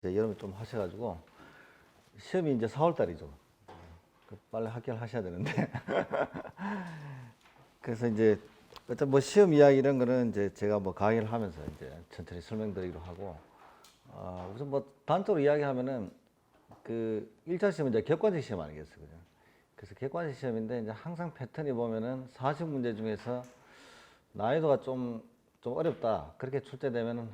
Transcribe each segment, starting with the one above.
이제 여름에 좀 하셔가지고 시험이 이제 4월 달이죠. 빨리 합격을 하셔야 되는데 그래서 이제 어떤 뭐 시험 이야기 이런 거는 이제 제가 뭐 강의를 하면서 이제 천천히 설명드리기로 하고 우선 뭐 단적으로 이야기하면은 그 1차 시험은 이제 객관식 시험 아니겠어요, 그죠? 그래서 객관식 시험인데 이제 항상 패턴이 보면은 40문제 중에서 난이도가 좀 어렵다 그렇게 출제되면은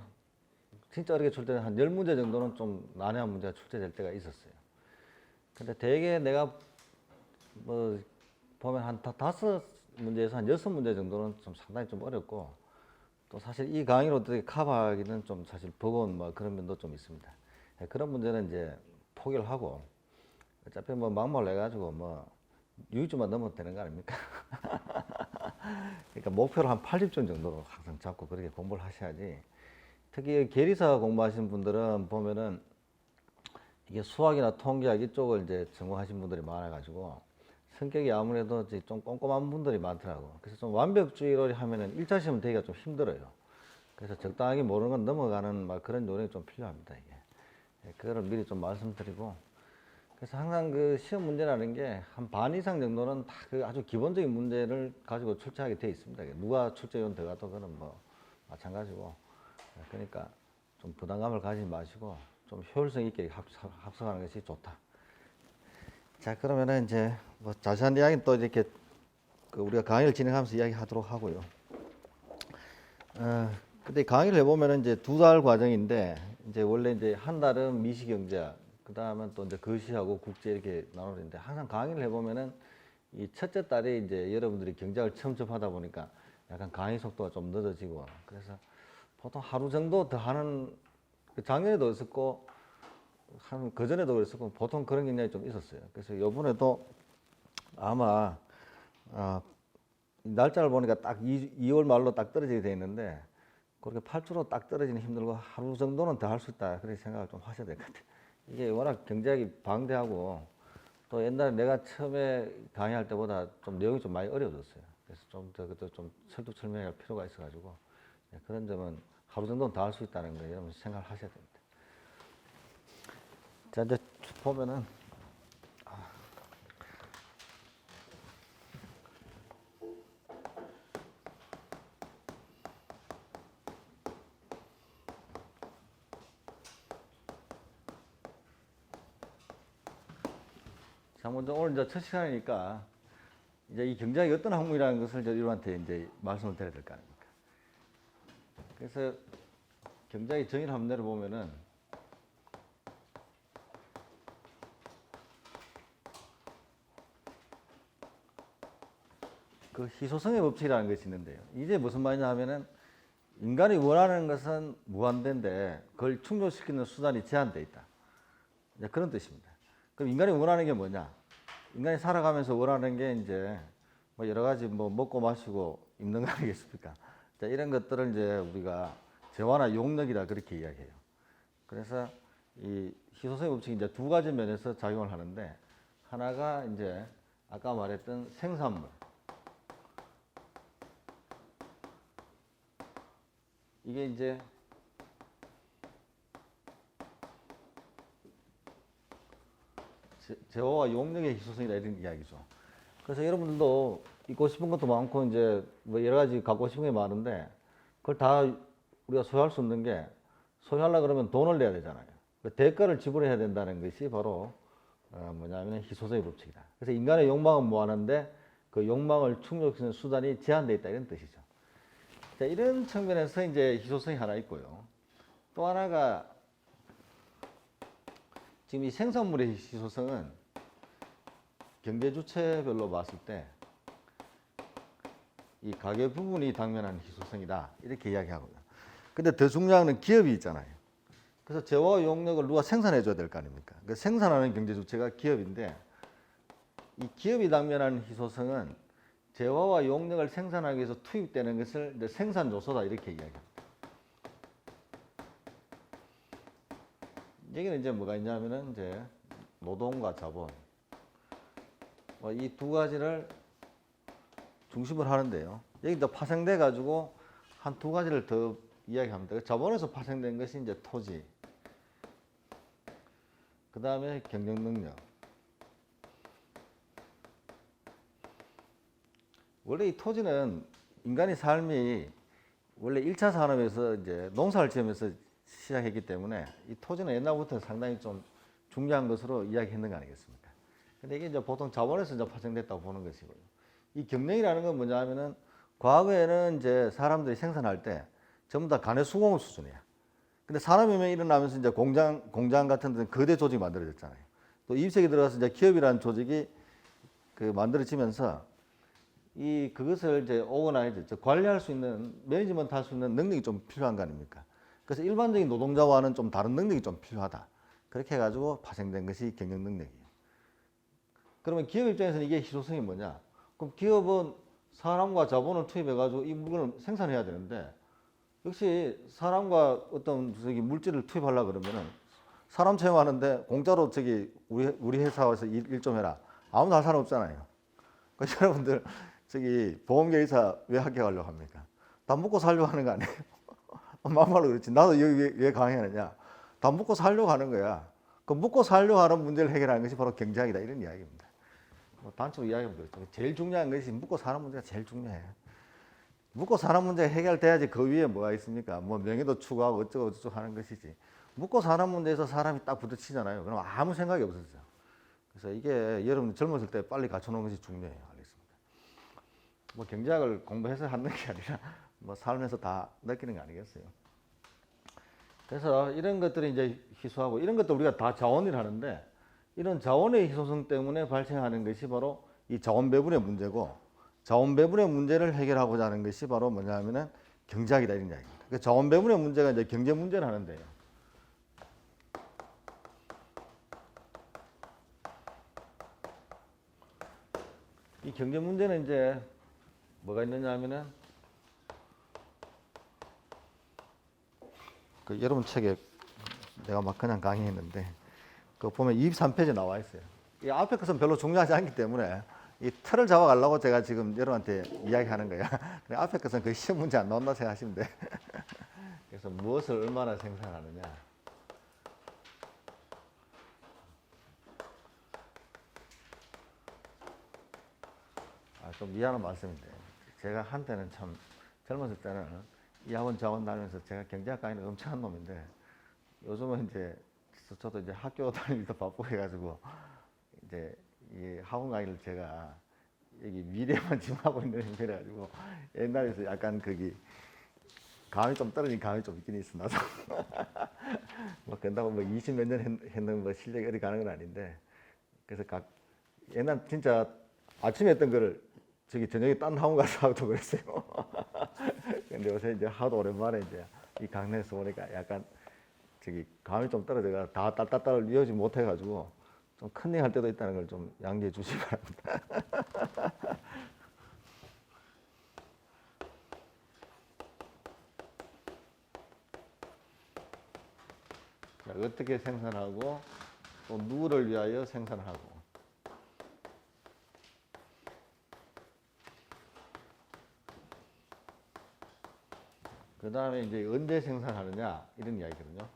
진짜 어렵게 출제된 한 10문제 정도는 좀 난해한 문제가 출제될 때가 있었어요. 근데 대개 내가 뭐 보면 한 5문제에서 한 6문제 정도는 좀 상당히 좀 어렵고 또 사실 이 강의로 어떻게 커버하기는 좀 사실 버거운 뭐 그런 면도 좀 있습니다. 그런 문제는 이제 포기를 하고 어차피 뭐 막말 내가지고 뭐 유의점만 넘어도 되는 거 아닙니까? 그러니까 목표를 한 80점 정도로 항상 잡고 그렇게 공부를 하셔야지. 특히 계리사 공부하시는 분들은 보면은 이게 수학이나 통계학 이쪽을 이제 전공하신 분들이 많아가지고 성격이 아무래도 이제 좀 꼼꼼한 분들이 많더라고. 그래서 좀 완벽주의로 하면은 1차 시험 되기가 좀 힘들어요. 그래서 적당하게 모르는 건 넘어가는 막 그런 요령이 좀 필요합니다, 이게. 그거를 미리 좀 말씀드리고. 그래서 항상 그 시험 문제라는 게 한 반 이상 정도는 다 그 아주 기본적인 문제를 가지고 출제하게 돼 있습니다. 누가 출제위원 들어가도 그는 뭐 마찬가지고. 그러니까 좀 부담감을 가지지 마시고 좀 효율성 있게 합성하는 것이 좋다. 자, 그러면은 이제 뭐 자세한 이야기는 또 이렇게 그 우리가 강의를 진행하면서 이야기하도록 하고요. 근데 강의를 해보면은 이제 2달 과정인데 이제 원래 이제 한 달은 미시경제학, 그 다음은 또 이제 거시하고 국제 이렇게 나누는데 항상 강의를 해보면은 이 첫째 달에 이제 여러분들이 경제학을 처음 접하다 보니까 약간 강의 속도가 좀 늦어지고 그래서 보통 하루 정도 더 하는 작년에도 있었고 한 그전에도 그랬었고 보통 그런 경향이 좀 있었어요. 그래서 이번에도 아마 날짜를 보니까 딱 2월 말로 딱 떨어지게 돼 있는데 그렇게 8주로 딱 떨어지는 힘들고 하루 정도는 더 할 수 있다 그렇게 생각을 좀 하셔야 될 것 같아요. 이게 워낙 경제학이 방대하고 또 옛날에 내가 처음에 강의할 때보다 좀 내용이 좀 많이 어려워졌어요. 그래서 좀 더 그것도 좀 설득설명할 필요가 있어가지고 그런 점은 하루 정도는 더 할 수 있다는 거 여러분 생각을 하셔야 됩니다. 자, 이제 보면은 자, 먼저 오늘 이제 첫 시간이니까 이제 이 경제학이 어떤 학문이라는 것을 여러분한테 이제 말씀을 드려야 될 거 아닙니까? 그래서 경제학의 정의를 한번 내려보면은 그 희소성의 법칙이라는 것이 있는데요. 이게 무슨 말이냐 하면은 인간이 원하는 것은 무한대인데 그걸 충족시키는 수단이 제한되어 있다. 이제 그런 뜻입니다. 그럼 인간이 원하는 게 뭐냐? 인간이 살아가면서 원하는 게 이제 뭐 여러 가지 뭐 먹고 마시고 입는 거 아니겠습니까? 자, 이런 것들을 이제 우리가 재화나 용력이라 그렇게 이야기해요. 그래서 이 희소성의 법칙이 이제 2가지 면에서 작용을 하는데 하나가 이제 아까 말했던 생산물. 이게 이제 재화와 용력의 희소성이다 이런 이야기죠. 그래서 여러분들도 입고 싶은 것도 많고 이제 뭐 여러 가지 갖고 싶은 게 많은데 그걸 다 우리가 소유할 수 없는 게 소유하려 그러면 돈을 내야 되잖아요. 그 대가를 지불해야 된다는 것이 바로 뭐냐면 희소성의 법칙이다. 그래서 인간의 욕망은 무한한데 그 욕망을 충족시키는 수단이 제한되어 있다 이런 뜻이죠. 자, 이런 측면에서 이제 희소성이 하나 있고요. 또 하나가 지금 이 생산물의 희소성은 경제 주체별로 봤을 때 이 가계 부분이 당면한 희소성이다 이렇게 이야기하고요. 근데 더 중요한 건 기업이 있잖아요. 그래서 재화와 용력을 누가 생산해 줘야 될 거 아닙니까? 그 생산하는 경제 주체가 기업인데 이 기업이 당면한 희소성은 재화와 용력을 생산하기 위해서 투입되는 것을 이제 생산 요소다 이렇게 이야기합니다. 여기는 이제 뭐가 있냐면은 이제 노동과 자본 이 2가지를 중심을 하는데요. 여기 또 파생돼 가지고 한 2가지를 더 이야기합니다. 자본에서 파생된 것이 이제 토지. 그 다음에 경쟁 능력. 원래 이 토지는 인간의 삶이 원래 1차 산업에서 이제 농사를 지으면서 시작했기 때문에 이 토지는 옛날부터 상당히 좀 중요한 것으로 이야기했는 거 아니겠습니까? 근데 이게 이제 보통 자본에서 이제 파생됐다고 보는 것이고요. 이 경영이라는 건 뭐냐 하면은 과거에는 이제 사람들이 생산할 때 전부 다 간의 수공업 수준이야. 근데 산업혁명이 일어나면서 이제 공장 같은 데는 거대 조직이 만들어졌잖아요. 또 20세기 들어가서 이제 기업이라는 조직이 그 만들어지면서 그것을 이제 오거나이즈, 관리할 수 있는, 매니지먼트 할 수 있는 능력이 좀 필요한 거 아닙니까? 그래서 일반적인 노동자와는 좀 다른 능력이 좀 필요하다. 그렇게 해가지고 파생된 것이 경영 능력이에요. 그러면 기업 입장에서는 이게 희소성이 뭐냐? 그럼 기업은 사람과 자본을 투입해가지고 이 물건을 생산해야 되는데, 역시 사람과 어떤 물질을 투입하려고 그러면은 사람 채용하는데 공짜로 우리 회사에서 일 좀 해라. 아무도 할 사람 없잖아요. 그러니까 여러분들 보험계의사 왜 합격하려고 합니까? 다 먹고 살려고 하는 거 아니에요? 막말로 그렇지. 나도 여기 왜 강의하느냐? 다 먹고 살려고 하는 거야. 그 먹고 살려고 하는 문제를 해결하는 것이 바로 경제학이다. 이런 이야기입니다. 뭐 단적으로 이야기하면 그렇죠. 제일 중요한 것이 먹고 사는 문제가 제일 중요해. 먹고 사는 문제가 해결돼야지 그 위에 뭐가 있습니까? 뭐 명예도 추구하고 어쩌고 저쩌고 하는 것이지. 먹고 사는 문제에서 사람이 딱 부딪히잖아요. 그럼 아무 생각이 없어져. 그래서 이게 여러분 젊었을 때 빨리 갖춰놓은 것이 중요해요. 알겠습니다. 뭐 경제학을 공부해서 하는 게 아니라 뭐 살면서 다 느끼는 게 아니겠어요. 그래서 이런 것들이 이제 희소하고 이런 것도 우리가 다 자원을 하는데 이런 자원의 희소성 때문에 발생하는 것이 바로 이 자원 배분의 문제고 자원 배분의 문제를 해결하고자 하는 것이 바로 뭐냐면은 경제학이다 이런 이야기입니다. 그 자원 배분의 문제가 이제 경제 문제를 하는데요. 이 경제 문제는 이제 뭐가 있느냐 하면은 그 여러분 책에 내가 막 그냥 강의했는데 그 보면 23페이지 나와 있어요. 이 앞에 것은 별로 중요하지 않기 때문에 이 틀을 잡아가려고 제가 지금 여러분한테 이야기하는 거야. 앞에 것은 그 시험 문제 안 나온다 생각하시면 돼. 그래서 무엇을 얼마나 생산하느냐. 좀 미안한 말씀인데 제가 한때는 참 젊었을 때는 이 학원 자원 다니면서 제가 경제학 강의는 엄청 한 놈인데 요즘은 이제 저도 이제 학교 다니기도 바쁘고 해가지고 이제 이 학원 강의를 제가 여기 미래만 지금 하고 있는 형태라가지고 옛날에서 약간 감이 좀 떨어진 감이 좀 있긴 있어 나도. 뭐 그런다고 뭐 20몇 년 했는 뭐 실력이 어디 가는 건 아닌데 그래서 옛날 진짜 아침에 했던 거를 저녁에 딴 학원 가서 하고 그랬어요. 근데 요새 이제 하도 오랜만에 이제 이 강릉에서 오니까 약간 감이 좀 떨어져가 다 따따따를 이어지 못해가지고 좀 컨닝 할 때도 있다는 걸 좀 양지해 주시기 바랍니다. 자, 어떻게 생산하고 또 누구를 위하여 생산하고 그 다음에 이제 언제 생산하느냐 이런 이야기거든요.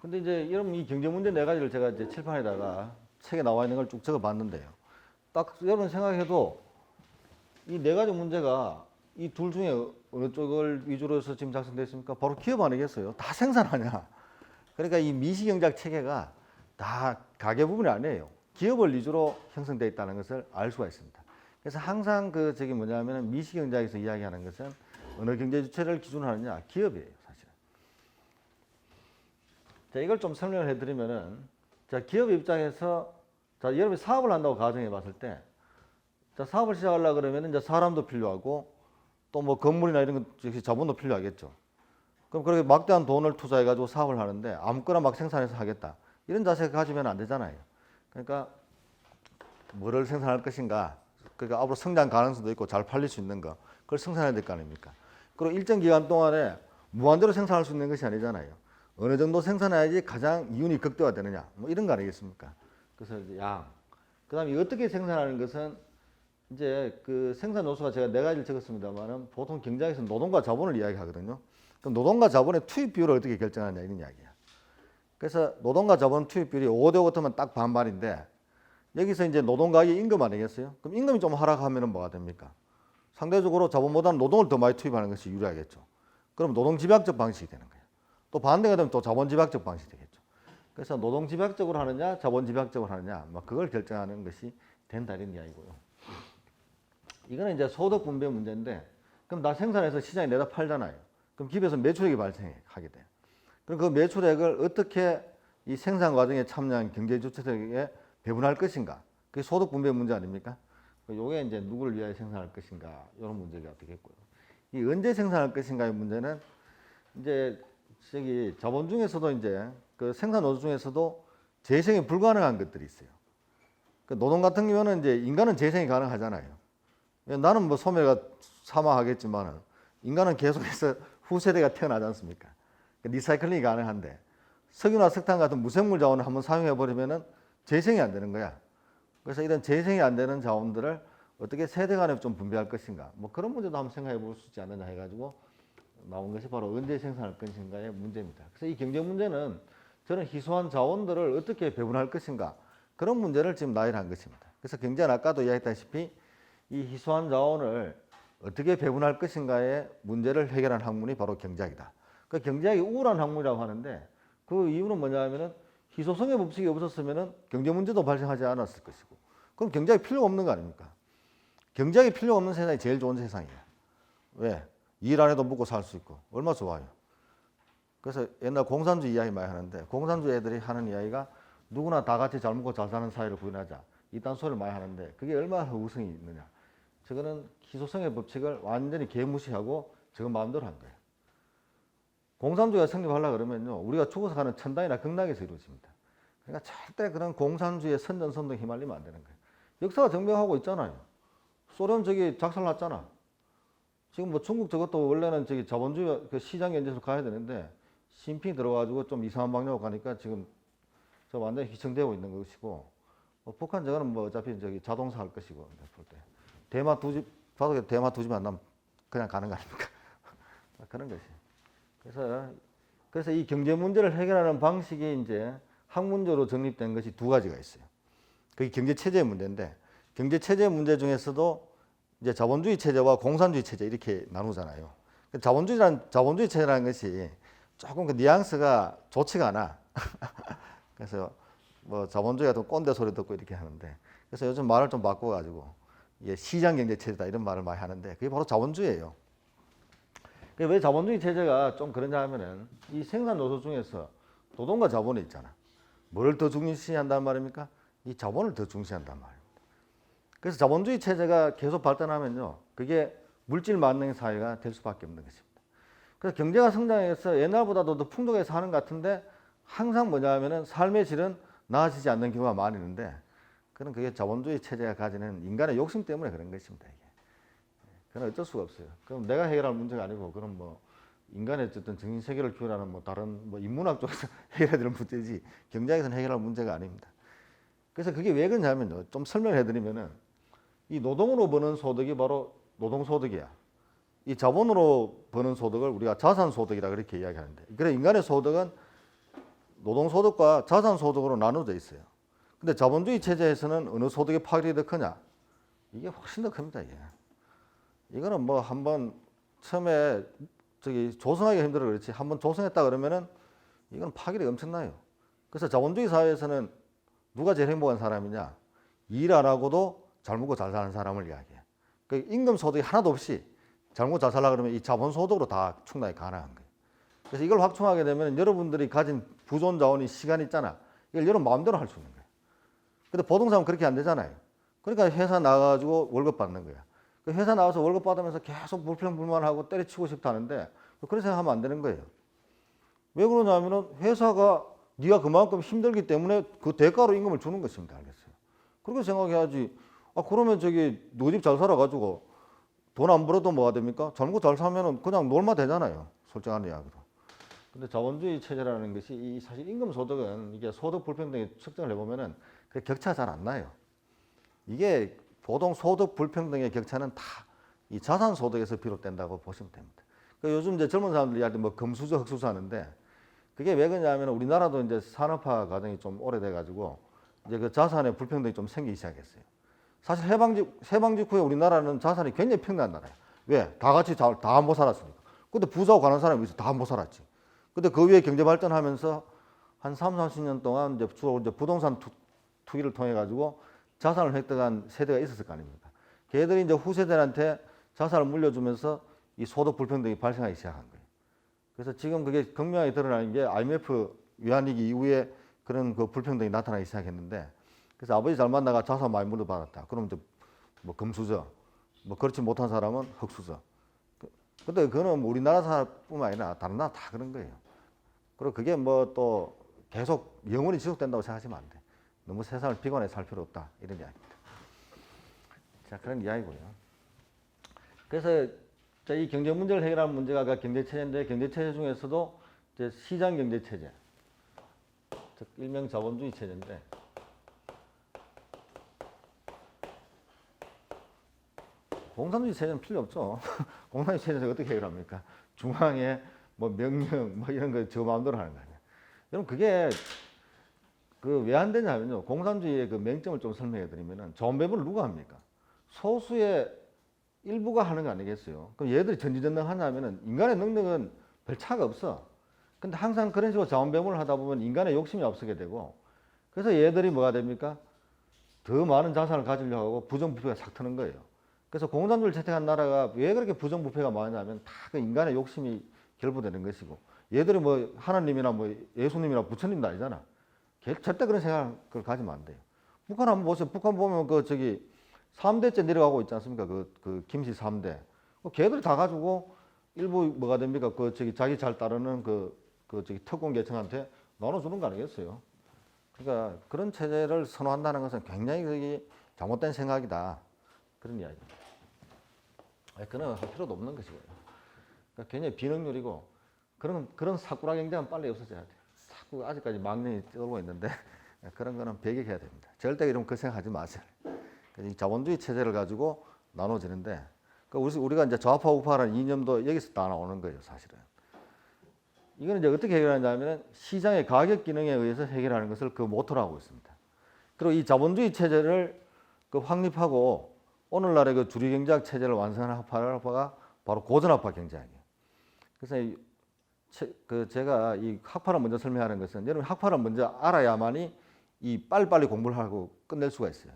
근데 이제 여러분 이 경제 문제 네 가지를 제가 이제 칠판에다가 책에 나와 있는 걸 쭉 적어 봤는데요. 딱 여러분 생각해도 이 네 가지 문제가 이 둘 중에 어느 쪽을 위주로 해서 지금 작성됐습니까? 바로 기업 아니겠어요? 다 생산하냐. 그러니까 이 미시경제학 체계가 다 가계 부분이 아니에요. 기업을 위주로 형성되어 있다는 것을 알 수가 있습니다. 그래서 항상 뭐냐면 미시경제학에서 이야기하는 것은 어느 경제 주체를 기준으로 하느냐? 기업이에요, 사실은. 자, 이걸 좀 설명을 해드리면은, 자, 기업 입장에서, 자, 여러분이 사업을 한다고 가정해 봤을 때, 자, 사업을 시작하려고 그러면은 이제 사람도 필요하고, 또 뭐 건물이나 이런 것 역시 자본도 필요하겠죠. 그럼 그렇게 막대한 돈을 투자해가지고 사업을 하는데 아무거나 막 생산해서 하겠다. 이런 자세가 가지면 안 되잖아요. 그러니까 뭐를 생산할 것인가. 그러니까 앞으로 성장 가능성도 있고 잘 팔릴 수 있는 거. 그걸 생산해야 될 거 아닙니까? 그리고 일정 기간 동안에 무한대로 생산할 수 있는 것이 아니잖아요. 어느 정도 생산해야지 가장 이윤이 극대화되느냐. 뭐 이런 거 아니겠습니까? 그래서 이제 양. 그 다음에 어떻게 생산하는 것은 이제 그 생산 요소가 제가 네 가지를 적었습니다만은 보통 경제학에서 노동과 자본을 이야기하거든요. 그럼 노동과 자본의 투입 비율을 어떻게 결정하느냐 이런 이야기야. 그래서 노동과 자본 투입 비율이 5대 5 같으면 딱 반반인데 여기서 이제 노동가격이 임금 아니겠어요? 그럼 임금이 좀 하락하면 뭐가 됩니까? 상대적으로 자본보다는 노동을 더 많이 투입하는 것이 유리하겠죠. 그럼 노동 집약적 방식이 되는 거예요. 또 반대가 되면 또 자본 집약적 방식이 되겠죠. 그래서 노동 집약적으로 하느냐, 자본 집약적으로 하느냐, 뭐 그걸 결정하는 것이 된다 이런 이야기고요. 이거는 이제 소득 분배 문제인데, 그럼 나 생산해서 시장에 내다 팔잖아요. 그럼 기업에서 매출액이 발생하게 돼요. 그럼 그 매출액을 어떻게 이 생산 과정에 참여한 경제 주체들에게 배분할 것인가? 그게 소득 분배 문제 아닙니까? 요게 이제 누구를 위하여 생산할 것인가 이런 문제가 되겠고요. 이 언제 생산할 것인가의 문제는 이제 저기 자본 중에서도 이제 그 생산 노조 중에서도 재생이 불가능한 것들이 있어요. 그 노동 같은 경우는 이제 인간은 재생이 가능하잖아요. 나는 뭐 소멸가 사망하겠지만 인간은 계속해서 후세대가 태어나지 않습니까? 리사이클링이 가능한데 석유나 석탄 같은 무생물 자원을 한번 사용해 버리면은 재생이 안 되는 거야. 그래서 이런 재생이 안 되는 자원들을 어떻게 세대 간에 좀 분배할 것인가, 뭐 그런 문제도 한번 생각해 볼 수 있지 않느냐 해가지고 나온 것이 바로 언제 생산할 것인가의 문제입니다. 그래서 이 경제 문제는 저는 희소한 자원들을 어떻게 배분할 것인가 그런 문제를 지금 나열한 것입니다. 그래서 경제는 아까도 이야기했다시피 이 희소한 자원을 어떻게 배분할 것인가의 문제를 해결한 학문이 바로 경제학이다. 그 경제학이 우울한 학문이라고 하는데 그 이유는 뭐냐 하면은 희소성의 법칙이 없었으면은 경제 문제도 발생하지 않았을 것이고, 그럼 경제학이 필요가 없는 거 아닙니까? 경제학이 필요 없는 세상이 제일 좋은 세상이에요. 왜? 일 안 해도 먹고 살 수 있고 얼마나 좋아요. 그래서 옛날 공산주의 이야기 많이 하는데 공산주의 애들이 하는 이야기가 누구나 다 같이 잘 먹고 잘 사는 사회를 구현하자 이딴 소리를 많이 하는데 그게 얼마나 허구성이 있느냐. 저거는 희소성의 법칙을 완전히 개무시하고 저거 마음대로 한 거예요. 공산주의가 성립하려고 그러면요 우리가 죽어서 가는 천당이나 극락에서 이루어집니다. 그러니까 절대 그런 공산주의의 선전선동에 휘말리면 안 되는 거예요. 역사가 증명하고 있잖아요. 소련 저기 작살났잖아. 지금 뭐 중국 저것도 원래는 저기 자본주의 그 시장 경제로 가야 되는데 시진핑 들어가지고 좀 이상한 방향으로 가니까 지금 저 완전히 휘청되고 있는 것이고, 뭐 북한 저거는 뭐 어차피 저기 자동차 할 것이고 볼 때 대마 두집 바닥에 대마 두 집 안 나면 그냥 가는 거 아닙니까? 그런 것이. 그래서 이 경제 문제를 해결하는 방식이 이제 학문적으로 정립된 것이 두 가지가 있어요. 그게 경제 체제의 문제인데 경제 체제 문제 중에서도 이제 자본주의 체제와 공산주의 체제 이렇게 나누잖아요. 자본주의 체제라는 것이 조금 그 뉘앙스가 좋지가 않아. 그래서 뭐 자본주의가 또 꼰대 소리 듣고 이렇게 하는데, 그래서 요즘 말을 좀 바꿔가지고 이게 시장 경제 체제다 이런 말을 많이 하는데 그게 바로 자본주의예요. 왜 자본주의 체제가 좀 그러냐 하면은 이 생산 노조 중에서 노동과 자본이 있잖아. 뭘 더 중시한단 말입니까? 이 자본을 더 중시한단 말입니다. 그래서 자본주의 체제가 계속 발전하면요, 그게 물질 만능의 사회가 될 수밖에 없는 것입니다. 그래서 경제가 성장해서 옛날보다도 더 풍족하게 사는 것 같은데 항상 뭐냐 하면은 삶의 질은 나아지지 않는 경우가 많이 있는데 그게 자본주의 체제가 가지는 인간의 욕심 때문에 그런 것입니다. 이게. 그건 어쩔 수가 없어요. 그럼 내가 해결할 문제가 아니고 그럼 뭐 인간의 어쨌든 정신 세계를 규율하는 뭐 다른 뭐 인문학 쪽에서 해결해야 되는 문제지 경제학에서는 해결할 문제가 아닙니다. 그래서 그게 왜 그러냐면요, 좀 설명해 드리면은 이 노동으로 버는 소득이 바로 노동소득이야. 이 자본으로 버는 소득을 우리가 자산소득이라 그렇게 이야기하는데, 그래 인간의 소득은 노동소득과 자산소득으로 나눠져 있어요. 근데 자본주의 체제에서는 어느 소득의 파괴력이 더 크냐? 이게 훨씬 더 큽니다. 이거는 뭐 한번 처음에 저기 조성하기 힘들어 그렇지 한번 조성했다 그러면은 이건 파괴력이 엄청나요. 그래서 자본주의 사회에서는 누가 제일 행복한 사람이냐? 일 안 하고도 잘 먹고 잘 사는 사람을 이야기해. 그 임금 소득이 하나도 없이 잘 먹고 잘 살려고 그러면 이 자본 소득으로 다 충당이 가능한 거예요. 그래서 이걸 확충하게 되면 여러분들이 가진 부존 자원이 시간 있잖아. 이걸 여러분 마음대로 할 수 있는 거예요. 근데 보통 사람은 그렇게 안 되잖아요. 그러니까 회사 나가가지고 월급 받는 거야. 그 회사 나와서 월급 받으면서 계속 불평불만하고 때려치고 싶다는데 그런 생각하면 안 되는 거예요. 왜 그러냐면은 회사가 네가 그만큼 힘들기 때문에 그 대가로 임금을 주는 것입니다. 알겠어요? 그렇게 생각해야지. 그러면 저기 너 집 잘 살아가지고 돈 안 벌어도 뭐가 됩니까? 잘 먹고 잘 살면은 그냥 놀면 되잖아요. 솔직한 이야기로. 근데 자본주의 체제라는 것이 사실 임금 소득은 이게 소득 불평등에 측정을 해보면은 그 격차가 잘 안 나요. 이게 보통 소득 불평등의 격차는 다 이 자산 소득에서 비롯된다고 보시면 됩니다. 요즘 이제 젊은 사람들이 할 때 뭐 금수저, 흑수저 하는데 그게 왜 그러냐면 우리나라도 이제 산업화 과정이 좀 오래돼 가지고 이제 그 자산의 불평등이 좀 생기기 시작했어요. 사실 해방 직후에 우리나라는 자산이 굉장히 평등한 나라예요. 왜? 다 같이 다 안 못 살았으니까. 근데 부자고 가난한 사람이 있어 다 안 못 살았지. 근데 그 위에 경제 발전하면서 한 3, 40년 동안 이제 주로 이제 부동산 투기를 통해 가지고 자산을 획득한 세대가 있었을 거 아닙니까? 걔들이 이제 후세대한테 자산을 물려주면서 이 소득 불평등이 발생하기 시작한 거예요. 그래서 지금 그게 극명하게 드러나는 게 IMF 외환위기 이후에 그런 그 불평등이 나타나기 시작했는데, 그래서 아버지 잘 만나가 자산 많이 물려받았다. 그럼 이제 뭐 금수저, 뭐 그렇지 못한 사람은 흑수저. 근데 그거는 뭐 우리나라 사람뿐만 아니라 다른 나라 다 그런 거예요. 그리고 그게 뭐 또 계속 영원히 지속된다고 생각하시면 안 돼. 너무 세상을 비관해 살 필요 없다. 이런 이야기입니다. 자, 그런 이야기고요. 그래서 이 경제 문제를 해결하는 문제가 경제 체제인데, 경제 체제 중에서도 이제 시장 경제 체제, 즉 일명 자본주의 체제인데, 공산주의 체제는 필요 없죠. 공산주의 체제는 어떻게 해결합니까? 중앙에 뭐 명령 뭐 이런 거 저 마음대로 하는 거 아니에요. 여러분 그게 그 왜 안 되냐면요. 공산주의의 그 맹점을 좀 설명해 드리면은 자원 배분을 누가 합니까? 소수의 일부가 하는 거 아니겠어요? 그럼 얘들이 전지전능하냐면은 인간의 능력은 별 차가 없어. 근데 항상 그런 식으로 자원 배분을 하다 보면 인간의 욕심이 앞서게 되고, 그래서 얘들이 뭐가 됩니까? 더 많은 자산을 가지려고 하고 부정부패가 싹 트는 거예요. 그래서 공산주의를 채택한 나라가 왜 그렇게 부정부패가 많냐면 다 그 인간의 욕심이 결부되는 것이고, 얘들이 뭐 하나님이나 뭐 예수님이나 부처님도 아니잖아. 절대 그런 생각을 가지면 안 돼요. 북한 한번 보세요. 북한 보면 그 저기 3대째 내려가고 있지 않습니까? 그 김씨 3대. 걔들이 다 가지고 일부 뭐가 됩니까? 그 저기 자기 잘 따르는 그 저기 특권 계층한테 나눠주는 거 아니겠어요? 그러니까 그런 체제를 선호한다는 것은 굉장히 그게 잘못된 생각이다. 그런 이야기입니다. 그는 할 필요도 없는 것이고요. 그러니까 굉장히 비능률이고, 그런 사꾸라 경쟁은 빨리 없어져야 돼요. 자꾸 아직까지 망령이 떠돌고 있는데 그런 거는 배격해야 됩니다. 절대 이런 그 생각하지 마세요. 이 자본주의 체제를 가지고 나눠지는데, 우리가 이제 좌파 우파라는 이념도 여기서 다 나오는 거예요, 사실은. 이거는 이제 어떻게 해결하냐면 시장의 가격 기능에 의해서 해결하는 것을 그 모토로 하고 있습니다. 그리고 이 자본주의 체제를 그 확립하고 오늘날의 그 주류 경제학 체제를 완성한 학파가 바로 고전학파 경제학이에요. 그래서 제가 이 학파를 먼저 설명하는 것은, 여러분 학파를 먼저 알아야만이 이 빨리빨리 공부를 하고 끝낼 수가 있어요.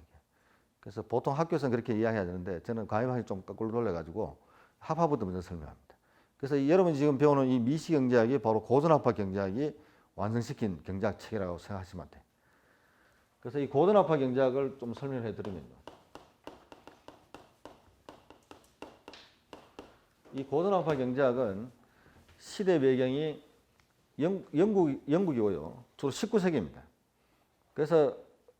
그래서 보통 학교에서는 그렇게 이야기하는데 저는 가입하기 좀 거꾸로 돌려가지고 학파부터 먼저 설명합니다. 그래서 여러분이 지금 배우는 이 미시 경제학이 바로 고전학파 경제학이 완성시킨 경제학 체계라고 생각하시면 돼요. 그래서 이 고전학파 경제학을 좀 설명해 드리면요. 이 고전학파 경제학은 시대 배경이 영국이고요. 주로 19세기입니다. 그래서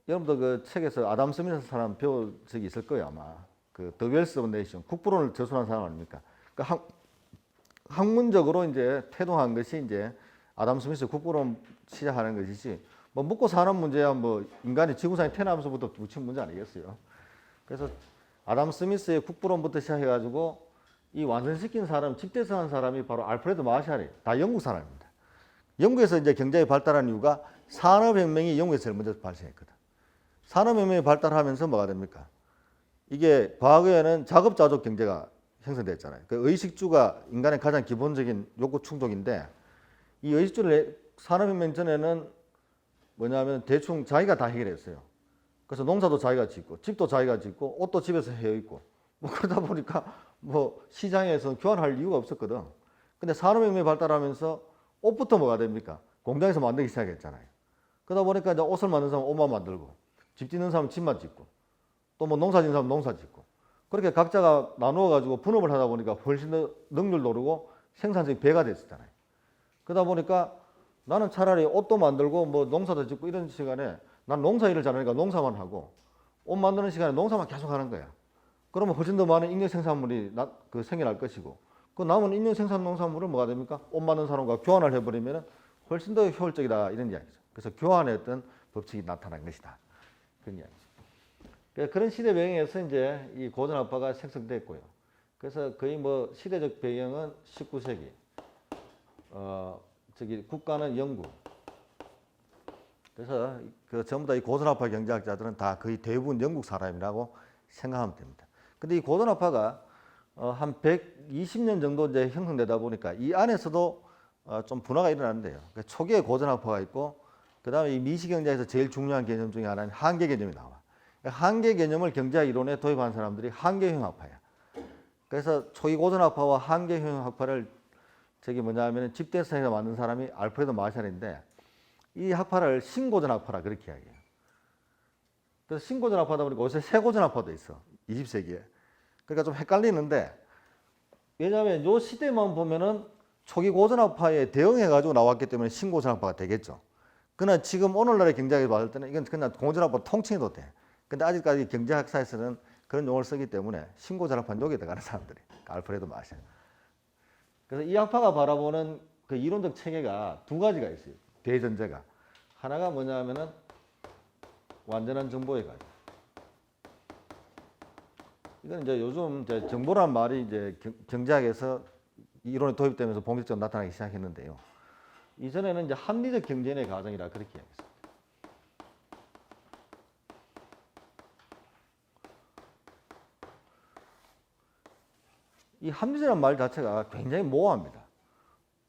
여러분도 그 책에서 아담 스미스 사람 배울 적이 있을 거예요, 아마. 그 The Wealth of Nation, 국부론을 저술한 사람 아닙니까? 그러니까 학문적으로 이제 태동한 것이 이제 아담 스미스 국부론 시작하는 것이지, 뭐 먹고 사는 문제야 뭐 인간이 지구상에 태어나면서부터 묻힌 문제 아니겠어요? 그래서 아담 스미스의 국부론부터 시작해가지고 이 완성시킨 사람, 집대성한 사람이 바로 알프레드 마샬이에요. 다 영국 사람입니다. 영국에서 이제 경제가 발달한 이유가 산업혁명이 영국에서 제일 먼저 발생했거든. 산업혁명이 발달하면서 뭐가 됩니까? 이게 과거에는 자급자족 경제가 형성됐잖아요. 그 의식주가 인간의 가장 기본적인 욕구 충족인데, 이 의식주를 산업혁명 전에는 뭐냐면 대충 자기가 다 해결했어요. 그래서 농사도 자기가 짓고, 집도 자기가 짓고, 옷도 집에서 헤어 입고, 뭐 그러다 보니까 뭐 시장에서 교환할 이유가 없었거든. 근데 산업혁명이 발달하면서 옷부터 뭐가 됩니까? 공장에서 만들기 시작했잖아요. 그러다 보니까 이제 옷을 만드는 사람은 옷만 만들고, 집 짓는 사람은 집만 짓고, 또 뭐 농사 짓는 사람은 농사 짓고, 그렇게 각자가 나누어 가지고 분업을 하다 보니까 훨씬 더 능률도 오르고 생산성이 배가 됐었잖아요. 그러다 보니까 나는 차라리 옷도 만들고 뭐 농사도 짓고 이런 시간에 난 농사 일을 잘하니까 농사만 하고, 옷 만드는 시간에 농사만 계속 하는 거야. 그러면 훨씬 더 많은 잉여 생산물이 생겨날 것이고, 그 남은 잉여 생산 농산물을 뭐가 됩니까? 옷 만드는 사람과 교환을 해버리면 훨씬 더 효율적이다, 이런 이야기죠. 그래서 교환의 어떤 법칙이 나타난 것이다, 그런 이야기죠. 그런 시대 배경에서 이제 이 고전학파가 생성됐고요. 그래서 거의 뭐 시대적 배경은 19세기. 국가는 영국. 그래서 그 전부 다 이 고전학파 경제학자들은 다 거의 대부분 영국 사람이라고 생각하면 됩니다. 근데 이 고전학파가 한 120년 정도 이제 형성되다 보니까 이 안에서도 좀 분화가 일어나는데요. 그러니까 초기에 고전학파가 있고, 그 다음에 이 미시경제에서 제일 중요한 개념 중에 하나는 한계 개념이 나와. 한계 개념을 경제학 이론에 도입한 사람들이 한계형학파야. 그래서 초기 고전학파와 한계형학파를 집대성에서 만든 사람이 알프레드 마샬인데, 이 학파를 신고전학파라 그렇게 이야기해요. 그래서 신고전학파다 보니까 요새 새고전학파도 있어. 20세기에. 그러니까 좀 헷갈리는데, 왜냐하면 요 시대만 보면은 초기 고전학파에 대응해가지고 나왔기 때문에 신고전학파가 되겠죠. 그러나 지금 오늘날의 경제학에 봤을 때는 이건 그냥 고전학파 통칭해도 돼. 근데 아직까지 경제학사에서는 그런 용어를 쓰기 때문에 신고전학파는 여기에 들어가는 사람들이. 알프레드 마샬. 그래서 이 학파가 바라보는 그 이론적 체계가 두 가지가 있어요. 대전제가. 하나가 뭐냐면은 완전한 정보의 가치. 이건 이제 요즘 이제 정보란 말이 이제 경제학에서 이론이 도입되면서 본격적으로 나타나기 시작했는데요. 이전에는 이제 합리적 경쟁의 과정이라 그렇게 이야기했습니다. 이 합리적이라는 말 자체가 굉장히 모호합니다.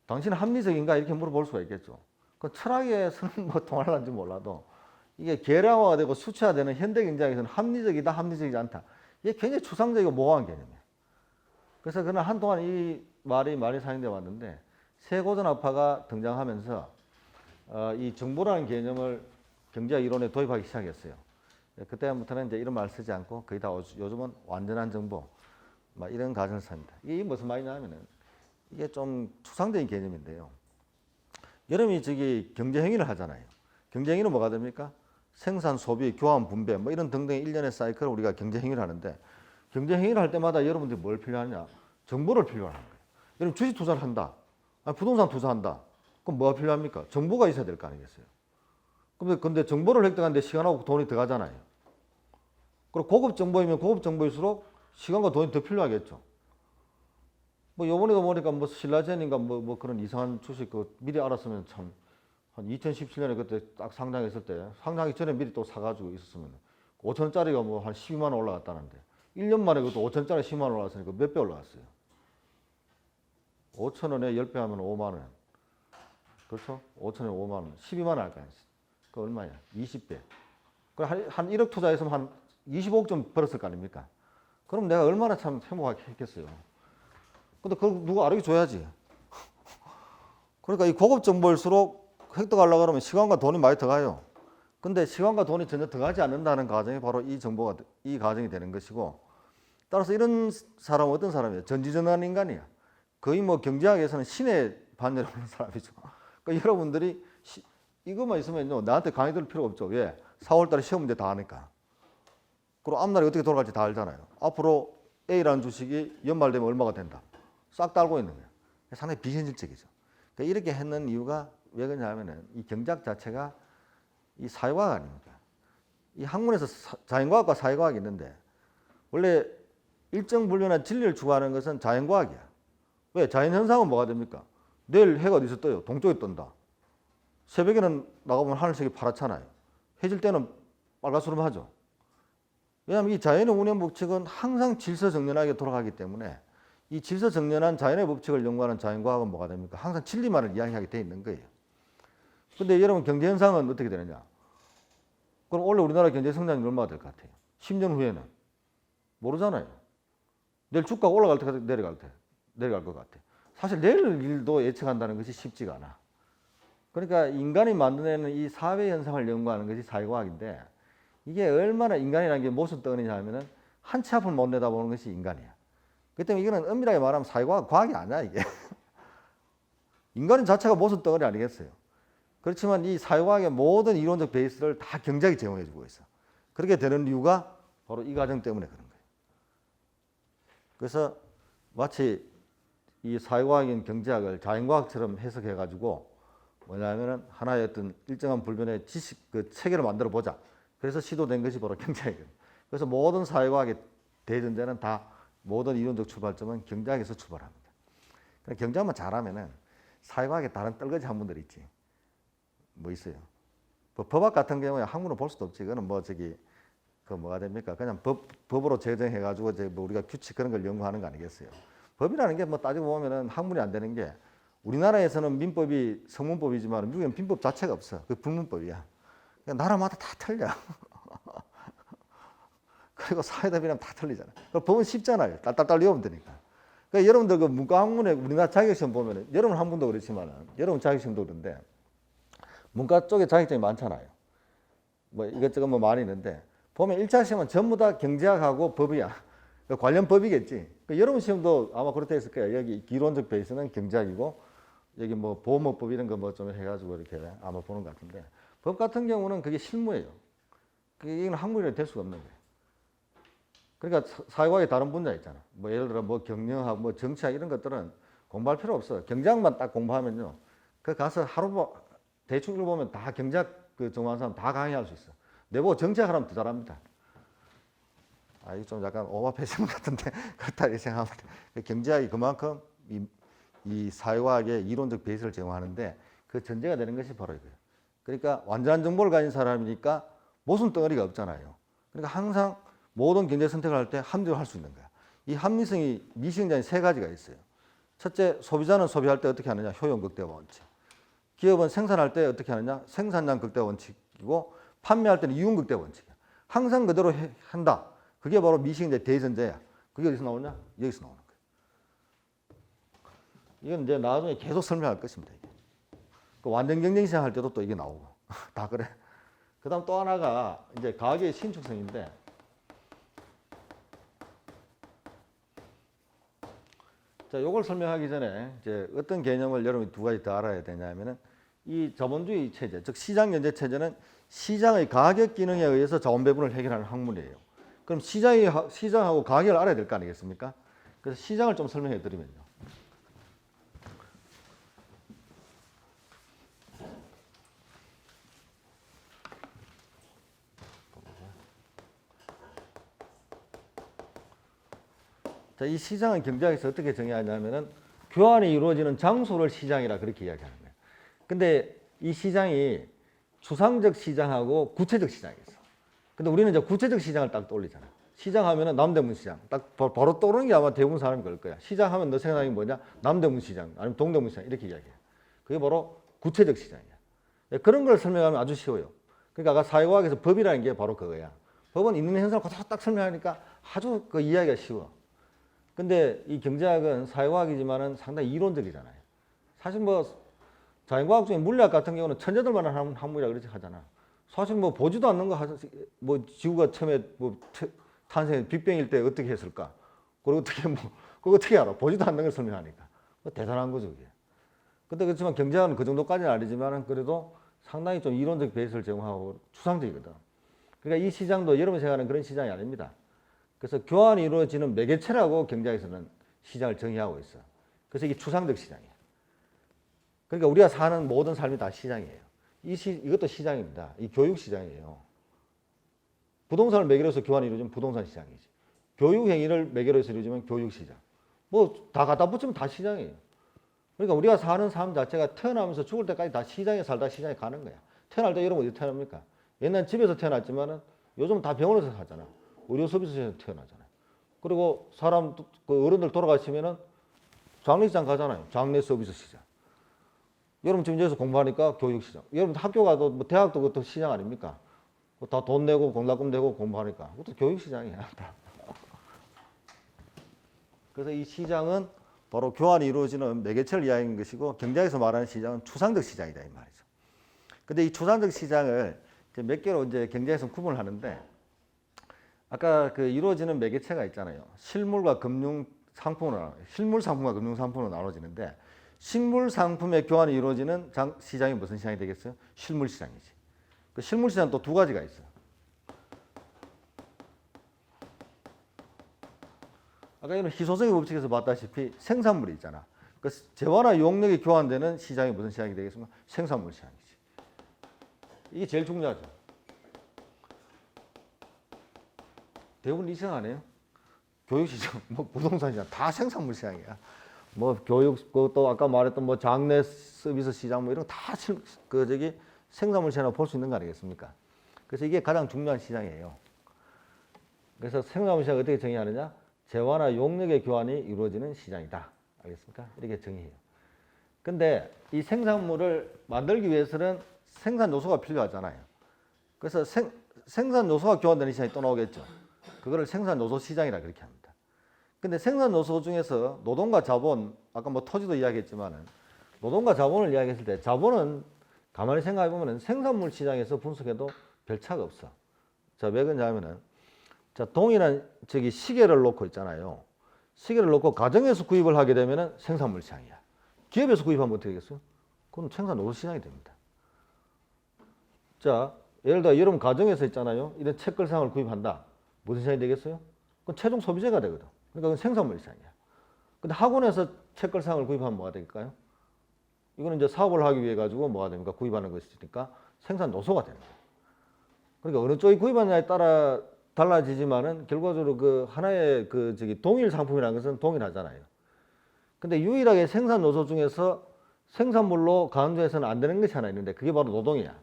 당신은 합리적인가 이렇게 물어볼 수가 있겠죠. 그 철학에서는 뭐 통할는지 몰라도 이게 계량화가 되고 수치화되는 현대 경제학에서는 합리적이다, 합리적이지 않다. 이게 굉장히 추상적이고 모호한 개념이에요. 그래서 그는 한동안 이 말이 많이 사용되어 왔는데, 새고전학파가 등장하면서 이 정보라는 개념을 경제학 이론에 도입하기 시작했어요. 그때부터는 이제 이런 말 쓰지 않고 거의 다 요즘은 완전한 정보, 막 이런 가정을 씁니다. 이게 무슨 말이냐면은 이게 좀 추상적인 개념인데요. 여러분이 경제 행위를 하잖아요. 경제 행위는 뭐가 됩니까? 생산, 소비, 교환, 분배 뭐 이런 등등의 일련의 사이클을 우리가 경제 행위를 하는데, 경제 행위를 할 때마다 여러분들이 뭘 필요하냐? 정보를 필요로 하는 거예요. 여러분 주식 투자를 한다. 부동산 투자한다. 그럼 뭐가 필요합니까? 정보가 있어야 될 거 아니겠어요? 근데 정보를 획득하는데 시간하고 돈이 들어가잖아요. 그리고 고급 정보이면 고급 정보일수록 시간과 돈이 더 필요하겠죠. 뭐 요번에도 보니까 뭐 신라젠인가 뭐 그런 이상한 주식 미리 알았으면 참 한 2017년에 그때 딱 상장했을 때 상장하기 전에 미리 또 사가지고 있었으면 5천원짜리가 뭐 한 12만 원 올라갔다는데 1년 만에 그것도 5천원짜리 10만 원 올라갔으니까 몇 배 올라갔어요. 5천원에 10배 하면 5만 원. 그렇죠? 5천원에 5만 원. 12만 원 할 거 아니야. 그 얼마야? 20배. 그럼 한 1억 투자했으면 한 25억 좀 벌었을 거 아닙니까? 그럼 내가 얼마나 참 행복했겠어요. 근데 그걸 누가 알아기 줘야지. 그러니까 이 고급 정보일수록 획득하려고 그러면 시간과 돈이 많이 들어가요. 근데 시간과 돈이 전혀 들어가지 않는다는 가정이 바로 이 가정이 되는 것이고, 따라서 이런 사람은 어떤 사람이에요? 전지전능한 인간이야. 거의 뭐 경제학에서는 신의 반열에 오는 사람이죠. 그러니까 여러분들이 이것만 있으면요, 나한테 강의 들을 필요가 없죠. 왜? 4월달에 시험 문제 다 하니까. 그리고 앞날이 어떻게 돌아갈지 다 알잖아요. 앞으로 A라는 주식이 연말 되면 얼마가 된다. 싹 다 알고 있는 거예요. 상당히 비현실적이죠. 그러니까 이렇게 했는 이유가 왜 그러냐면은 이 경제학 자체가 이 사회과학 아닙니까? 이 학문에서 자연과학과 사회과학이 있는데, 원래 일정 분류나 진리를 추구하는 것은 자연과학이야. 왜? 자연현상은 뭐가 됩니까? 내일 해가 어디서 떠요? 동쪽에 뜬다. 새벽에는 나가보면 하늘색이 파랗잖아요. 해질 때는 빨갛수름하죠. 왜냐하면 이 자연의 운행 법칙은 항상 질서정연하게 돌아가기 때문에, 이 질서정연한 자연의 법칙을 연구하는 자연과학은 뭐가 됩니까? 항상 진리만을 이야기하게 돼 있는 거예요. 근데 여러분 경제현상은 어떻게 되느냐? 그럼 원래 우리나라 경제 성장이 얼마가 될 것 같아요? 10년 후에는 모르잖아요. 내일 주가가 올라갈 때 내려갈 것 같아. 사실 내일 일도 예측한다는 것이 쉽지가 않아. 그러니까 인간이 만들어내는 이 사회 현상을 연구하는 것이 사회과학인데, 이게 얼마나 인간이라는 게 무슨 덩어리냐 하면은 한 치 앞을 못 내다보는 것이 인간이야. 그렇기 때문에 이거는 엄밀하게 말하면 사회과학, 과학이 아니야 이게. 인간 자체가 무슨 덩어리 아니겠어요. 그렇지만 이 사회과학의 모든 이론적 베이스를 다 경제학이 제공해주고 있어. 그렇게 되는 이유가 바로 이 과정 때문에 그런 거예요. 그래서 마치 이 사회과학인 경제학을 자연과학처럼 해석해가지고 뭐냐면은 하나의 어떤 일정한 불변의 지식 그 체계를 만들어 보자. 그래서 시도된 것이 바로 경제학이에요. 그래서 모든 사회과학의 대전제는 다 모든 이론적 출발점은 경제학에서 출발합니다. 경제학만 잘하면은 사회과학에 다른 떨거지 한 분들 있지. 뭐 있어요. 법학 같은 경우에 학문을 볼 수도 없지. 그거는 뭐 저기 그 뭐가 됩니까? 그냥 법으로 제정해가지고 이제 뭐 우리가 규칙 그런 걸 연구하는 거 아니겠어요? 법이라는 게 뭐 따지고 보면은 학문이 안 되는 게 우리나라에서는 민법이 성문법이지만 미국에는 민법 자체가 없어. 그 불문법이야. 그러니까 나라마다 다 틀려. 그리고 사회답이랑 다 틀리잖아. 그럼 법은 쉽잖아요. 딸딸딸 외우면 되니까. 그러니까 여러분들 그 문과 학문에 우리나라 자격시험 보면은 여러분 학문도 그렇지만은 여러분 자격시험도 그런데 문과 쪽에 자격증이 많잖아요. 뭐 이것저것 뭐 많이 있는데 보면 1차 시험은 전부 다 경제학하고 법이야. 그러니까 관련 법이겠지. 그러니까 여러분 시험도 아마 그렇다 했을 거예요. 여기 기론적 베이스는 경제학이고 여기 뭐 보험업법 이런 거 뭐 좀 해가지고 이렇게 아마 보는 것 같은데 법 같은 경우는 그게 실무예요. 이건 학문이 될 수가 없는 거예요. 그러니까 사회과학의 다른 분야 있잖아. 뭐 예를 들어 뭐 경영학, 뭐 정치학 이런 것들은 공부할 필요 없어. 경제학만 딱 공부하면요. 그 가서 하루 대충 읽어보면 다 경제학 그 전공한 사람 다 강의할 수 있어. 내보고 정치학 하면 더 잘합니다. 아, 이거 좀 약간 오버패션 같은데 그렇다 이렇게 생각하면 경제학이 그만큼 이 사회과학의 이론적 베이스를 제공하는데 그 전제가 되는 것이 바로 이거예요. 그러니까 완전한 정보를 가진 사람이니까 모순 덩어리가 없잖아요. 그러니까 항상 모든 경제 선택을 할 때 합리적으로 할 수 있는 거야. 이 합리성이 미시행자인 세 가지가 있어요. 첫째, 소비자는 소비할 때 어떻게 하느냐? 효용 극대화 원칙. 기업은 생산할 때 어떻게 하느냐? 생산량 극대화 원칙이고 판매할 때는 이윤 극대화 원칙이야. 항상 그대로 한다. 그게 바로 미시행자의 대전제야. 그게 어디서 나오냐? 여기서 나오는 거야. 이건 이제 나중에 계속 설명할 것입니다. 이게. 그 완전 경쟁 시장 할 때도 또 이게 나오고 다 그래. 그다음 또 하나가 이제 가계의 신축성인데 자, 요걸 설명하기 전에 이제 어떤 개념을 여러분이 두 가지 더 알아야 되냐면은 이 자본주의 체제, 즉 시장 경제 체제는 시장의 가격 기능에 의해서 자원 배분을 해결하는 학문이에요. 그럼 시장하고 가격을 알아야 될 거 아니겠습니까? 그래서 시장을 좀 설명해 드리면요. 자, 이 시장은 경제학에서 어떻게 정의하냐면은 교환이 이루어지는 장소를 시장이라 그렇게 이야기하는 거예요. 근데 이 시장이 추상적 시장하고 구체적 시장이 있어. 근데 우리는 이제 구체적 시장을 딱 떠올리잖아. 시장 하면은 남대문 시장. 딱 바로 떠오르는 게 아마 대부분 사람이 그럴 거야. 시장 하면 너 생각이 뭐냐? 남대문 시장, 아니면 동대문 시장 이렇게 이야기해. 그게 바로 구체적 시장이야. 그런 걸 설명하면 아주 쉬워요. 그러니까 아까 사회과학에서 법이라는 게 바로 그거야. 법은 있는 현상을 그대로 딱 설명하니까 아주 그 이해하기가 쉬워. 근데 이 경제학은 사회과학이지만은 상당히 이론적이잖아요. 사실 뭐 자연과학 중에 물리학 같은 경우는 천재들만 하는 학문이라 그렇게 하잖아. 사실 뭐 보지도 않는 거 뭐 지구가 처음에 뭐 탄생 빅뱅일 때 어떻게 했을까? 그리고 어떻게 뭐 그거 어떻게 알아? 보지도 않는 걸 설명하니까 대단한 거죠 그게. 근데 그렇지만 경제학은 그 정도까지는 아니지만은 그래도 상당히 좀 이론적 베이스를 제공하고 추상적이거든. 그러니까 이 시장도 여러분이 생각하는 그런 시장이 아닙니다. 그래서 교환이 이루어지는 매개체라고 경제학에서는 시장을 정의하고 있어. 그래서 이게 추상적 시장이야. 그러니까 우리가 사는 모든 삶이 다 시장이에요. 이것도 시장입니다. 이 교육 시장이에요. 부동산을 매개로 해서 교환이 이루어지면 부동산 시장이지. 교육 행위를 매개로 해서 이루어지면 교육 시장. 뭐 다 갖다 붙이면 다 시장이에요. 그러니까 우리가 사는 삶 자체가 태어나면서 죽을 때까지 다 시장에 살다 시장에 가는 거야. 태어날 때 여러분 어디 태어납니까? 옛날 집에서 태어났지만은 요즘 다 병원에서 살잖아. 의료 서비스에서 태어나잖아요. 그리고 사람 그 어른들 돌아가시면은 장례시장 가잖아요. 장례 서비스 시장. 여러분 지금 여기서 공부하니까 교육 시장. 여러분 학교 가도 뭐 대학도 그것도 시장 아닙니까? 다 돈 내고 공납금 내고 공부하니까 그것도 교육 시장이야. 그래서 이 시장은 바로 교환이 이루어지는 매개체를 이야기하는 것이고 경제학에서 말하는 시장은 추상적 시장이다 이 말이죠. 근데 이 추상적 시장을 이제 몇 개로 이제 경제에서 구분을 하는데 아까 그 이루어지는 매개체가 있잖아요. 실물과 금융 상품으로 실물 상품과 금융 상품으로 나눠지는데 실물 상품의 교환이 이루어지는 시장이 무슨 시장이 되겠어요? 실물 시장이지. 그 실물 시장은 또 두 가지가 있어요. 아까 이런 희소성의 법칙에서 봤다시피 생산물이 있잖아. 그 재화나 용력이 교환되는 시장이 무슨 시장이 되겠습니까? 생산물 시장이지. 이게 제일 중요하죠. 대부분 이 생각 안 해요? 교육시장, 뭐 부동산 시장 다 생산물 시장이야. 뭐 교육, 또 아까 말했던 뭐 장내 서비스 시장 뭐 이런 거 다 생산물 시장으로 볼 수 있는 거 아니겠습니까? 그래서 이게 가장 중요한 시장이에요. 그래서 생산물 시장을 어떻게 정의하느냐? 재화나 용역의 교환이 이루어지는 시장이다. 알겠습니까? 이렇게 정의해요. 근데 이 생산물을 만들기 위해서는 생산 요소가 필요하잖아요. 그래서 생산 요소가 교환되는 시장이 또 나오겠죠. 그거를 생산 요소 시장이라 그렇게 합니다. 근데 생산 요소 중에서 노동과 자본, 아까 뭐 토지도 이야기했지만은 노동과 자본을 이야기했을 때 자본은 가만히 생각해 보면은 생산물 시장에서 분석해도 별 차가 없어. 자, 왜 그러냐면은 자, 동일한 시계를 놓고 있잖아요. 시계를 놓고 가정에서 구입을 하게 되면은 생산물 시장이야. 기업에서 구입하면 어떻게 되겠어요? 그건 생산 노동 시장이 됩니다. 자, 예를 들어 여러분 가정에서 있잖아요. 이런 책걸상을 구입한다. 무슨 시장이 되겠어요? 그건 최종 소비재가 되거든. 그러니까 그건 생산물 시장이야. 근데 학원에서 책걸상을 구입하면 뭐가 될까요? 이거는 이제 사업을 하기 위해 가지고 뭐가 됩니까? 구입하는 것이니까 생산 요소가 되는 거예요. 그러니까 어느 쪽이 구입하느냐에 따라 달라지지만은 결과적으로 그 하나의 동일 상품이라는 것은 동일하잖아요. 근데 유일하게 생산 요소 중에서 생산물로 간주해서는 안 되는 것이 하나 있는데 그게 바로 노동이야.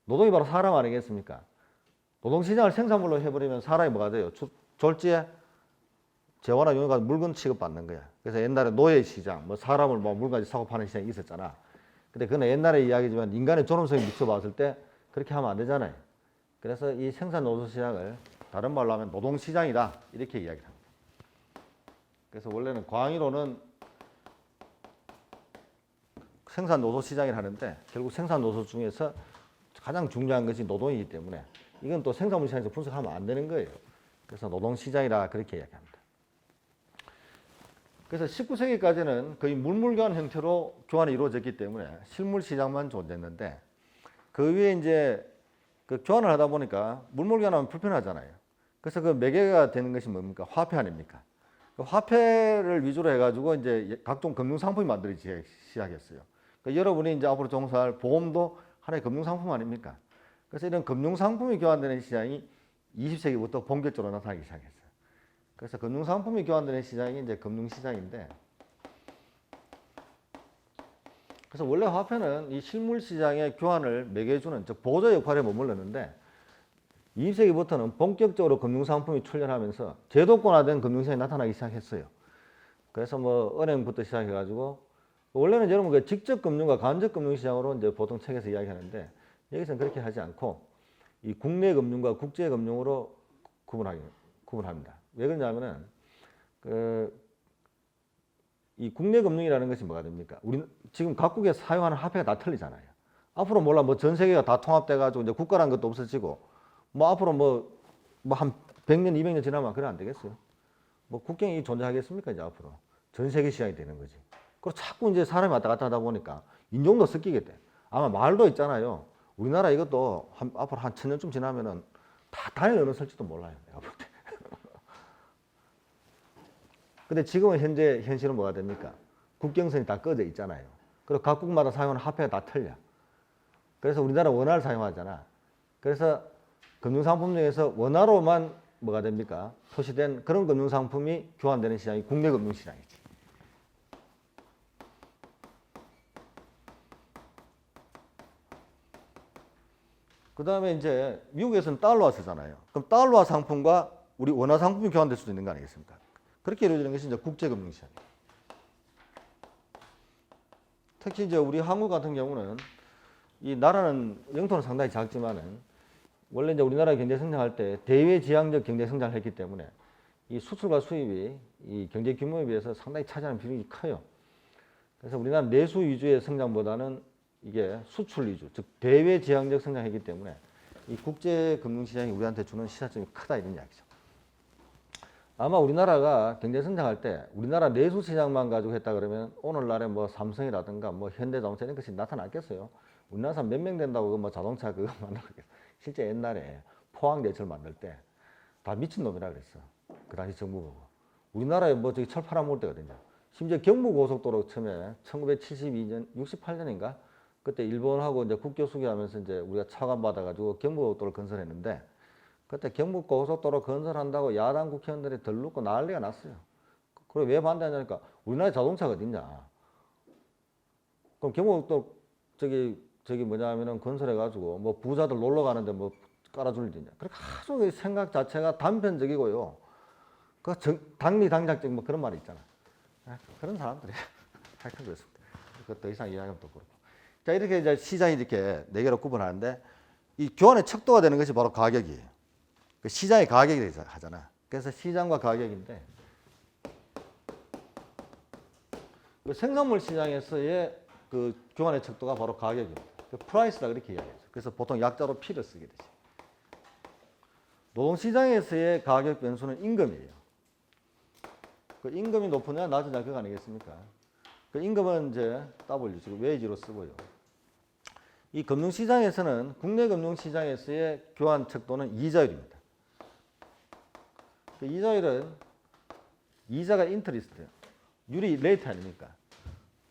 노동이 바로 사람 아니겠습니까? 노동시장을 생산물로 해버리면 사람이 뭐가 돼요? 졸지에 재화나 용역과 물건 취급받는 거야. 그래서 옛날에 노예시장, 뭐 사람을 뭐 물건까지 사고 파는 시장이 있었잖아. 근데 그건 옛날의 이야기지만 인간의 존엄성에 미쳐봤을 때 그렇게 하면 안 되잖아요. 그래서 이 생산 노조 시장을 다른 말로 하면 노동시장이다. 이렇게 이야기를 합니다. 그래서 원래는 광의로는 생산 노조 시장을 하는데 결국 생산 노조 중에서 가장 중요한 것이 노동이기 때문에 이건 또 생산물 시장에서 분석하면 안 되는 거예요. 그래서 노동시장이라 그렇게 이야기합니다. 그래서 19세기까지는 거의 물물교환 형태로 교환이 이루어졌기 때문에 실물시장만 존재했는데 그 위에 이제 그 교환을 하다 보니까 물물교환하면 불편하잖아요. 그래서 그 매개가 되는 것이 뭡니까? 화폐 아닙니까? 그 화폐를 위주로 해가지고 이제 각종 금융상품이 만들어지기 시작했어요. 그러니까 여러분이 이제 앞으로 종사할 보험도 하나의 금융상품 아닙니까? 그래서 이런 금융상품이 교환되는 시장이 20세기부터 본격적으로 나타나기 시작했어요. 그래서 금융상품이 교환되는 시장이 이제 금융시장인데, 그래서 원래 화폐는 이 실물시장의 교환을 매개해주는 즉 보조 역할에 머물렀는데 20세기부터는 본격적으로 금융상품이 출현하면서 제도권화된 금융시장이 나타나기 시작했어요. 그래서 뭐 은행부터 시작해가지고 원래는 여러분 그 직접 금융과 간접 금융시장으로 이제 보통 책에서 이야기하는데 여기서는 그렇게 하지 않고 이 국내 금융과 국제 금융으로 구분합니다. 왜 그러냐면은 이 국내 금융이라는 것이 뭐가 됩니까? 우리 지금 각국에 사용하는 화폐가 다 틀리잖아요. 앞으로 몰라 뭐 전 세계가 다 통합돼가지고 이제 국가라는 것도 없어지고 뭐 앞으로 뭐 한 100년, 200년 지나면 그래 안 되겠어요? 뭐 국경이 존재하겠습니까? 이제 앞으로 전 세계 시장이 되는 거지. 그리고 자꾸 이제 사람이 왔다 갔다 하다 보니까 인종도 섞이게 돼. 아마 말도 있잖아요. 우리나라 이것도 앞으로 한 1000년쯤 지나면은 다 단일 언어 쓸지도 몰라요. 내가 볼 때. 근데 지금은 현실은 뭐가 됩니까? 국경선이 다 꺼져 있잖아요. 그리고 각국마다 사용하는 화폐가 다 틀려. 그래서 우리나라 원화를 사용하잖아. 그래서 금융상품 중에서 원화로만 뭐가 됩니까? 표시된 그런 금융상품이 교환되는 시장이 국내 금융시장이지. 그 다음에 이제 미국에서는 달러화 쓰잖아요. 그럼 달러화 상품과 우리 원화 상품이 교환될 수도 있는 거 아니겠습니까? 그렇게 이루어지는 것이 이제 국제금융시장이에요. 특히 이제 우리 한국 같은 경우는 이 나라는 영토는 상당히 작지만은 원래 이제 우리나라 경제 성장할 때 대외지향적 경제 성장을 했기 때문에 이 수출과 수입이 이 경제 규모에 비해서 상당히 차지하는 비중이 커요. 그래서 우리나라 내수 위주의 성장보다는 이게 수출 위주, 즉 대외지향적 성장했기 때문에 이 국제금융시장이 우리한테 주는 시사점이 크다 이런 이야기죠. 아마 우리나라가 경제 성장할 때 우리나라 내수 시장만 가지고 했다 그러면 오늘날에 뭐 삼성이라든가 뭐 현대자동차 이런 것이 나타났겠어요. 우리나라 사람 몇 명 된다고 뭐 자동차 그거 만들었겠어. 실제 옛날에 포항제철 만들 때 다 미친놈이라 그랬어. 그 당시 정부가. 우리나라에 뭐 저기 철 팔아먹을 때거든요. 심지어 경부고속도로 처음에 1972년, 68년인가? 그때 일본하고 이제 국교 수교하면서 이제 우리가 차관 받아가지고 경부고속도로를 건설했는데 그때 경북 고속도로 건설한다고 야당 국회의원들이 들르고 난리가 났어요. 그래 왜 반대하냐니까 우리나라에 자동차가 어딨냐. 그럼 경북도 저기 뭐냐면은 건설해가지고 뭐 부자들 놀러 가는데 뭐 깔아줄 일이냐. 그러니까 아주 생각 자체가 단편적이고요. 그 당리당략적 뭐 그런 말이 있잖아. 그런 사람들이 하여튼 그렇습니다. 더 이상 이야기하면 또 그렇고. 자 이렇게 이제 시장이 이렇게 네 개로 구분하는데 이 교환의 척도가 되는 것이 바로 가격이에요. 그 시장의 가격이 하잖아. 그래서 시장과 가격인데 그 생산물 시장에서의 그 교환의 척도가 바로 가격입니다. 그 프라이스라 그렇게 이야기하죠. 그래서 보통 약자로 P를 쓰게 되죠. 노동시장에서의 가격 변수는 임금이에요. 그 임금이 높으냐 낮으냐 그거 아니겠습니까? 그 임금은 이제 W, 즉 웨이지로 쓰고요. 이 금융시장에서는 국내 금융시장에서의 교환 척도는 이자율입니다. 그 이자율은 이자가 인터리스트예요. 유리 레이트 아닙니까?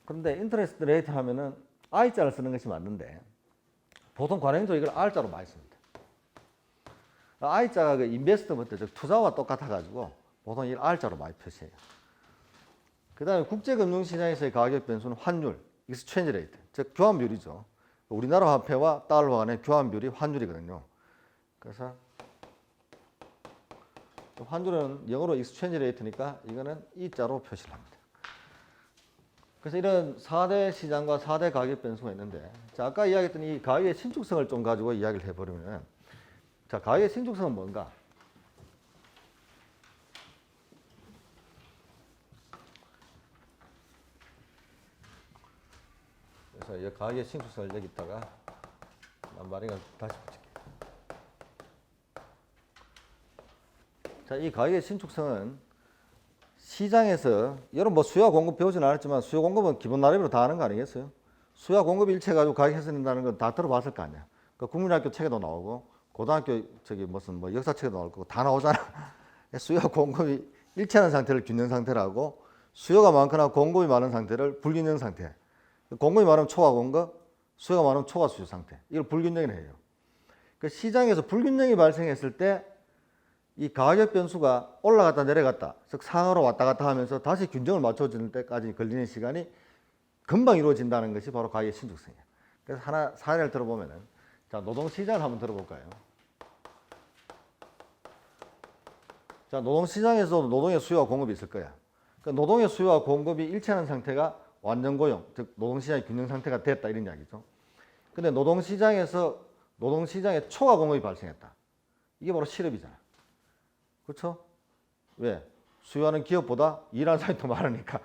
그런데 인터레스트 레이트 하면은 I자를 쓰는 것이 맞는데 보통 관행적으로 이걸 R자로 많이 씁니다. I자가 그 인베스트먼트, 즉 투자와 똑같아가지고 보통 이걸 R자로 많이 표시해요. 그 다음에 국제금융시장에서의 가격 변수는 환율, 익스체인지 레이트, 즉 교환비율이죠. 우리나라 화폐와 달러 간의 교환비율이 환율이거든요. 그래서 환율은 영어로 익스체인지 레이트니까 이거는 E자로 표시를 합니다. 그래서 이런 4대 시장과 4대 가격 변수가 있는데, 자, 아까 이야기했던 이 가격의 신축성을 좀 가지고 이야기를 해버리면, 자, 가격의 신축성은 뭔가? 그래서 이 가격의 신축성을 여기다가 말이가 다시 붙일게요. 자, 이 가격의 신축성은 시장에서 여러분 뭐 수요와 공급 배우진 않았지만 수요 공급은 기본 나름대로 다 아는 거 아니겠어요? 수요와 공급 일체 가지고 가격 형성된다는 건 다 들어봤을 거 아니야. 그 국민학교 책에도 나오고 고등학교 저기 무슨 뭐 역사 책에도 나올 거고 다 나오잖아. 수요와 공급이 일치하는 상태를 균형 상태라고 수요가 많거나 공급이 많은 상태를 불균형 상태. 공급이 많으면 초과 공급, 수요가 많으면 초과 수요 상태. 이걸 불균형이라 해요. 그 시장에서 불균형이 발생했을 때 이 가격 변수가 올라갔다 내려갔다, 즉 상하로 왔다 갔다 하면서 다시 균형을 맞춰지는 때까지 걸리는 시간이 금방 이루어진다는 것이 바로 가격의 신축성이에요. 그래서 하나 사례를 들어보면은, 자, 노동시장을 한번 들어볼까요? 자, 노동시장에서도 노동의 수요와 공급이 있을 거야. 그러니까 노동의 수요와 공급이 일치하는 상태가 완전 고용, 즉 노동시장의 균형 상태가 됐다 이런 이야기죠. 근데 노동시장에 초과 공급이 발생했다. 이게 바로 실업이잖아. 그렇죠? 왜? 수요하는 기업보다 일하는 사람이 더 많으니까.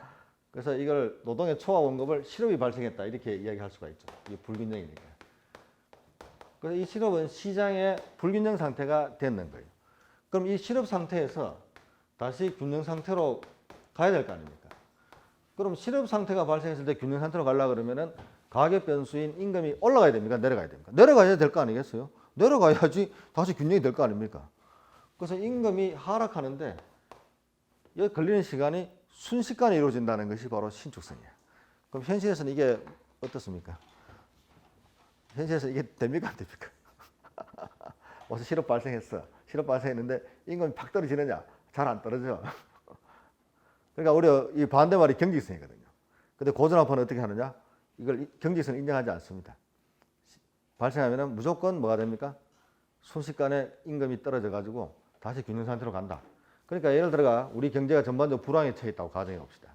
그래서 이걸 노동의 초과 공급을 실업이 발생했다 이렇게 이야기할 수가 있죠. 이게 불균형이니까. 그래서 이 실업은 시장의 불균형 상태가 됐는 거예요. 그럼 이 실업 상태에서 다시 균형 상태로 가야 될 거 아닙니까? 그럼 실업 상태가 발생했을 때 균형 상태로 가려고 그러면은 가격 변수인 임금이 올라가야 됩니까? 내려가야 됩니까? 내려가야 될 거 아니겠어요? 내려가야지 다시 균형이 될 거 아닙니까? 그래서 임금이 하락하는데 여기 걸리는 시간이 순식간에 이루어진다는 것이 바로 신축성이에요. 그럼 현실에서는 이게 어떻습니까? 현실에서 이게 됩니까? 안 됩니까? 어서 실업 발생했어. 실업 발생했는데 임금이 팍 떨어지느냐? 잘 안 떨어져. 그러니까 우리가 이 반대말이 경직성이거든요. 근데 고전화파는 어떻게 하느냐? 이걸 경직성을 인정하지 않습니다. 발생하면은 무조건 뭐가 됩니까? 순식간에 임금이 떨어져 가지고 다시 균형 상태로 간다. 그러니까 예를 들어가 우리 경제가 전반적으로 불황에 처해 있다고 가정해 봅시다.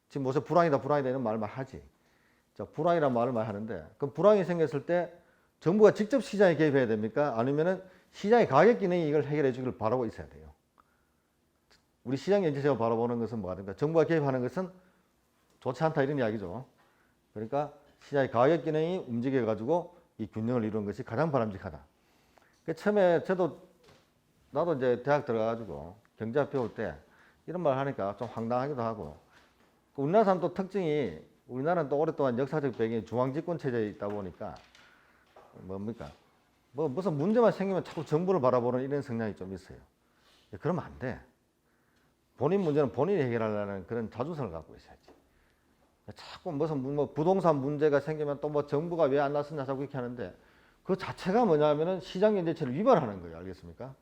지금 무슨 불황이다 이런 말만 하지. 자, 불황이란 말을 많이 하는데 그럼 불황이 생겼을 때 정부가 직접 시장에 개입해야 됩니까? 아니면은 시장의 가격 기능이 이걸 해결해 주기를 바라고 있어야 돼요. 우리 시장 경제적으로 바라보는 것은 뭐가 됩니까? 정부가 개입하는 것은 좋지 않다 이런 이야기죠. 그러니까 시장의 가격 기능이 움직여 가지고 이 균형을 이루는 것이 가장 바람직하다. 처음에 나도 이제 대학 들어가가지고 경제학 배울 때 이런 말 하니까 좀 황당하기도 하고, 우리나라 사람 또 특징이, 우리나라는 또 오랫동안 역사적 배경이 중앙집권 체제에 있다 보니까 뭡니까? 뭐 무슨 문제만 생기면 자꾸 정부를 바라보는 이런 성향이 좀 있어요. 그러면 안 돼. 본인 문제는 본인이 해결하려는 그런 자주성을 갖고 있어야지. 자꾸 무슨 뭐 부동산 문제가 생기면 또 뭐 정부가 왜 안 나섰냐 자꾸 이렇게 하는데, 그 자체가 뭐냐면은 시장경제체를 위반하는 거예요. 알겠습니까?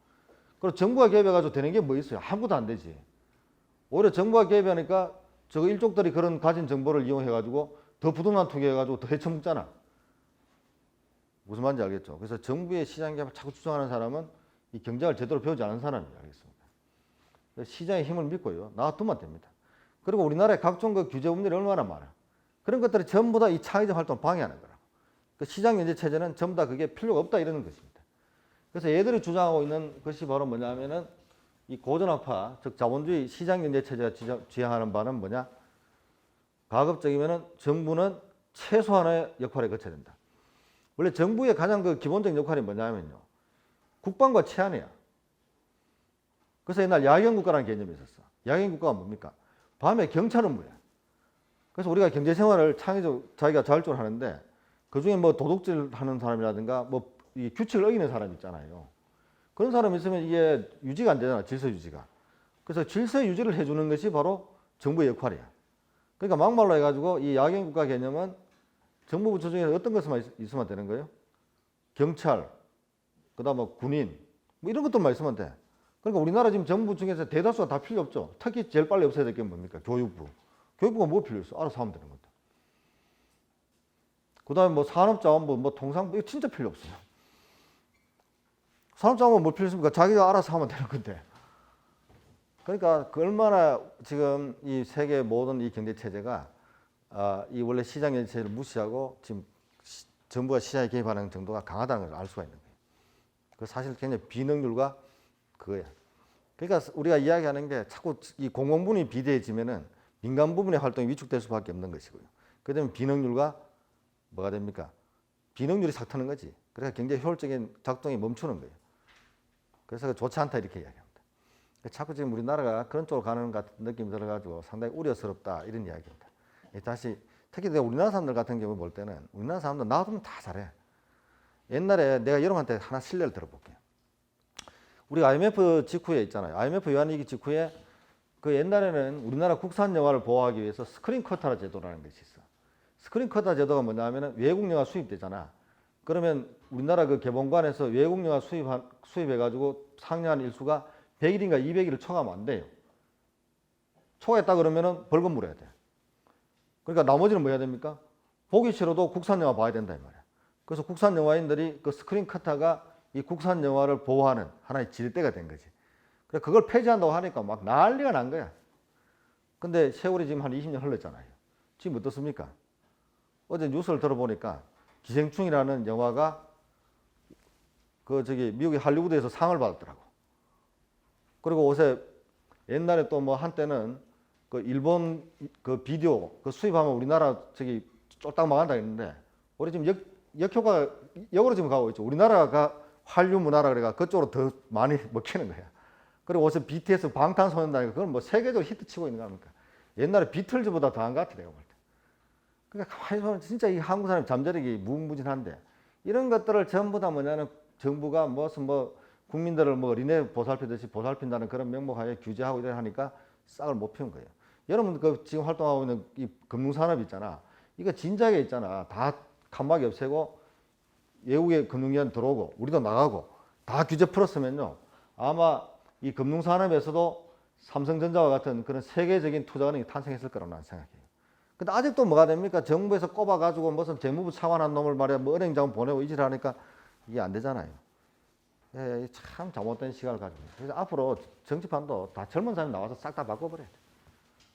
그리고 정부가 개입해가지고 되는 게 뭐 있어요? 아무것도 안 되지. 오히려 정부가 개입하니까 저거 일족들이 그런 가진 정보를 이용해가지고 더 부동산 투기해가지고 더 헤쳐먹잖아. 무슨 말인지 알겠죠? 그래서 정부의 시장개발 자꾸 주장하는 사람은 이 경제를 제대로 배우지 않은 사람이에요. 알겠습니다. 시장의 힘을 믿고요. 놔두면 됩니다. 그리고 우리나라에 각종 그 규제 법률이 얼마나 많아. 그런 것들이 전부 다 이 창의적 활동을 방해하는 거라고. 그 시장경제 체제는 전부 다 그게 필요가 없다 이러는 것입니다. 그래서 얘들이 주장하고 있는 것이 바로 뭐냐면은 이 고전학파, 즉 자본주의 시장경제 체제가 지향하는 바는 뭐냐? 가급적이면은 정부는 최소한의 역할을 거쳐야 된다. 원래 정부의 가장 그 기본적인 역할이 뭐냐면요. 국방과 치안이야. 그래서 옛날 야경국가라는 개념이 있었어. 야경국가가 뭡니까? 밤에 경찰 업무야. 그래서 우리가 경제생활을 창의적 자기가 자율적으로 하는데 그중에 뭐 도둑질 하는 사람이라든가 뭐 이 규칙을 어기는 사람 있잖아요. 그런 사람이 있으면 이게 유지가 안 되잖아. 질서 유지가. 그래서 질서 유지를 해주는 것이 바로 정부의 역할이야. 그러니까 막말로 해가지고 이 야경국가 개념은 정부 부처 중에 어떤 것만 있으면 되는 거예요? 경찰, 그다음 뭐 군인, 뭐 이런 것들만 있으면 돼. 그러니까 우리나라 지금 정부 중에서 대다수가 다 필요 없죠. 특히 제일 빨리 없애야 될 게 뭡니까? 교육부. 교육부가 뭐 필요 있어? 알아서 하면 되는 거다. 그다음에 뭐 산업자원부, 뭐 통상부 이거 진짜 필요 없어요. 산업자원부 뭐 필요 있습니까? 자기가 알아서 하면 되는 건데. 그러니까 그 얼마나 지금 이 세계 모든 이 경제 체제가 이 원래 시장 경제 체제를 무시하고 지금 정부가 시장에 개입하는 정도가 강하다는 걸 알 수가 있는 거예요. 그 사실 굉장히 비능률과 그거야. 그러니까 우리가 이야기하는 게 자꾸 이 공공 부분이 비대해지면은 민간 부분의 활동이 위축될 수밖에 없는 것이고요. 그다음에 비능률과 뭐가 됩니까? 비능률이 삭트는 거지. 그래서 굉장히 효율적인 작동이 멈추는 거예요. 그래서 좋지 않다 이렇게 이야기합니다. 자꾸 지금 우리나라가 그런 쪽으로 가는 것 같은 느낌이 들어가지고 상당히 우려스럽다 이런 이야기입니다. 다시 특히 내가 우리나라 사람들 같은 경우 볼 때는 우리나라 사람들 놔두면 다 잘해. 옛날에 내가 여러분한테 하나 실례를 들어볼게요. 우리가 IMF 직후에 있잖아요. IMF 외환위기 직후에 그 옛날에는 우리나라 국산 영화를 보호하기 위해서 스크린 쿼터 제도라는 것이 있어. 스크린 쿼터 제도가 뭐냐면은 외국 영화 수입되잖아. 그러면 우리나라 그 개봉관에서 외국 영화 수입해가지고 상영한 일수가 100일인가 200일을 초과하면 안 돼요. 초과했다 그러면은 벌금 물어야 돼. 그러니까 나머지는 뭐 해야 됩니까? 보기 싫어도 국산 영화 봐야 된다 이 말이야. 그래서 국산 영화인들이 그 스크린 쿼터가 이 국산 영화를 보호하는 하나의 지렛대가 된 거지. 그래 그걸 폐지한다고 하니까 막 난리가 난 거야. 근데 세월이 지금 한 20년 흘렀잖아요. 지금 어떻습니까? 어제 뉴스를 들어보니까 기생충이라는 영화가 그 저기 미국의 할리우드에서 상을 받았더라고. 그리고 요새 옛날에 또 뭐 한때는 그 일본 그 비디오 그 수입하면 우리나라 저기 쫄딱 망한다 했는데 우리 지금 역효과 역으로 지금 가고 있죠. 우리나라가 한류 문화라 그래가 그쪽으로 더 많이 먹히는 거야. 그리고 요새 BTS 방탄소년단이 그건 뭐 세계적으로 히트치고 있는 거 아닙니까? 옛날에 비틀즈보다 더한 것 같아 내가 볼 때. 그러니까 가만히 보면 진짜 이 한국 사람이 잠재력이 무궁무진한데 이런 것들을 전부 다 뭐냐면 정부가 무슨 뭐 국민들을 뭐 어린애 보살피듯이 보살핀다는 그런 명목하에 규제하고 이래 하니까 싹을 못 피운 거예요. 여러분 그 지금 활동하고 있는 이 금융산업 있잖아. 이거 진작에 있잖아. 다 칸막이 없애고 외국의 금융기관 들어오고 우리도 나가고 다 규제 풀었으면요. 아마 이 금융산업에서도 삼성전자와 같은 그런 세계적인 투자은행이 탄생했을 거라고 나는 생각해요. 근데 아직도 뭐가 됩니까? 정부에서 꼽아가지고 무슨 재무부 차관한 놈을 말이야 뭐 은행장 보내고 이질 하니까 이게 안 되잖아요. 예, 참 잘못된 시각을 가지고 있어요. 그래서 앞으로 정치판도 다 젊은 사람이 나와서 싹 다 바꿔버려야 돼.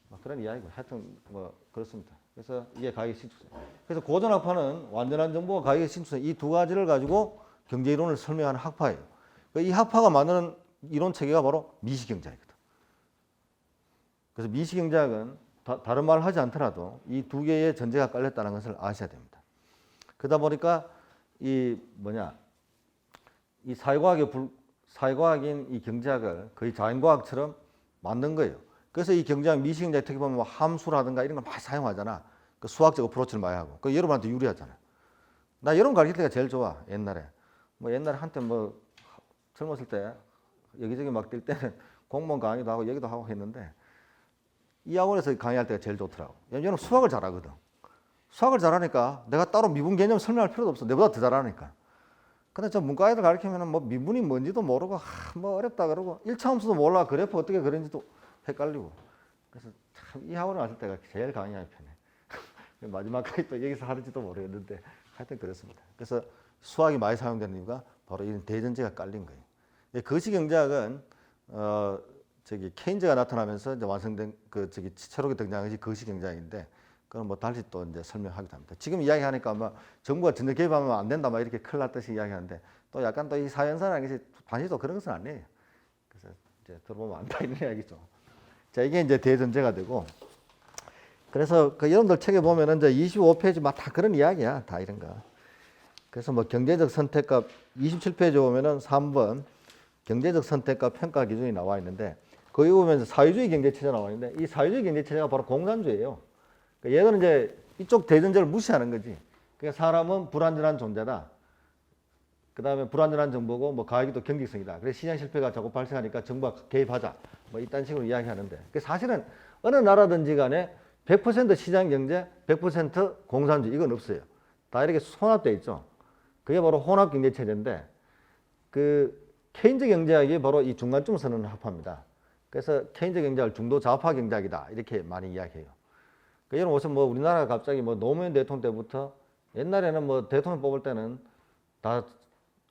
뭐 그런 이야기고 하여튼 뭐 그렇습니다. 그래서 이게 가계의 신축성. 그래서 고전학파는 완전한 정보와 가계의 신축성 이 두 가지를 가지고 경제 이론을 설명하는 학파예요. 이 학파가 만드는 이론 체계가 바로 미시경제학이거든. 그래서 미시경제학은 다른 말을 하지 않더라도 이 두 개의 전제가 깔렸다는 것을 아셔야 됩니다. 그러다 보니까 이 사회과학인 이 경제학을 거의 자연과학처럼 만든 거예요. 그래서 이 경제학 미시경제학 특히 보면 뭐 함수라든가 이런 걸 많이 사용하잖아. 그 수학적 어프로치를 많이 하고. 그 여러분한테 유리하잖아. 나 여러분 가르칠 때가 제일 좋아. 옛날에. 뭐 옛날에 한때 뭐 젊었을 때 여기저기 막 뛸 때는 공무원 강의도 하고 얘기도 하고 했는데 이 학원에서 강의할 때가 제일 좋더라고. 얘는 수학을 잘하거든. 수학을 잘하니까 내가 따로 미분 개념 설명할 필요도 없어. 내보다 더 잘하니까. 근데 저 문과 애들 가르치면은 뭐 미분이 뭔지도 모르고 뭐 어렵다 그러고 1차함수도 몰라 그래프 어떻게 그런지도 헷갈리고 그래서 참 이 학원에 왔을 때가 제일 강의하기 편해. 마지막까지 또 여기서 하는지도 모르겠는데 하여튼 그렇습니다. 그래서 수학이 많이 사용되는 이유가 바로 이런 대전제가 깔린 거예요. 거시경제학은 저기 케인즈가 나타나면서 이제 완성된 그 저기 새롭게 등장한 것이 거시경제학인데 그건 뭐 다시 또 이제 설명하기도 합니다. 지금 이야기하니까 아마 정부가 전력 개입하면 안 된다 막 이렇게 큰일 났듯이 이야기하는데 또 약간 또 이 사회연산이라는 것이 반드시 또 그런 것은 아니에요. 그래서 이제 들어보면 안다 이런 이야기죠. 자, 이게 이제 대전제가 되고 그래서 그 여러분들 책에 보면은 이제 25페이지 막 다 그런 이야기야. 다 이런 거. 그래서 뭐 경제적 선택과 27페이지 보면은 3번 경제적 선택과 평가 기준이 나와 있는데 거기 보면 사회주의 경제체제 나와 있는데 이 사회주의 경제체제가 바로 공산주의예요. 그러니까 얘들은 이제 이쪽 대전제를 무시하는 거지. 그러니까 사람은 불완전한 존재다. 그 다음에 불완전한 정보고 뭐 가격이 또 경직성이다. 그래서 시장 실패가 자꾸 발생하니까 정부가 개입하자. 뭐 이딴 식으로 이야기하는데 사실은 어느 나라든지 간에 100% 시장 경제, 100% 공산주의 이건 없어요. 다 이렇게 혼합되어 있죠. 그게 바로 혼합 경제 체제인데 그 케인즈 경제학이 바로 이 중간쯤 서는 학파입니다. 그래서 케인즈 경제학을 중도 좌파 경제학이다 이렇게 많이 이야기해요. 그러니까 여러분 무슨 뭐 우리나라가 갑자기 뭐 노무현 대통령 때부터 옛날에는 뭐 대통령 뽑을 때는 다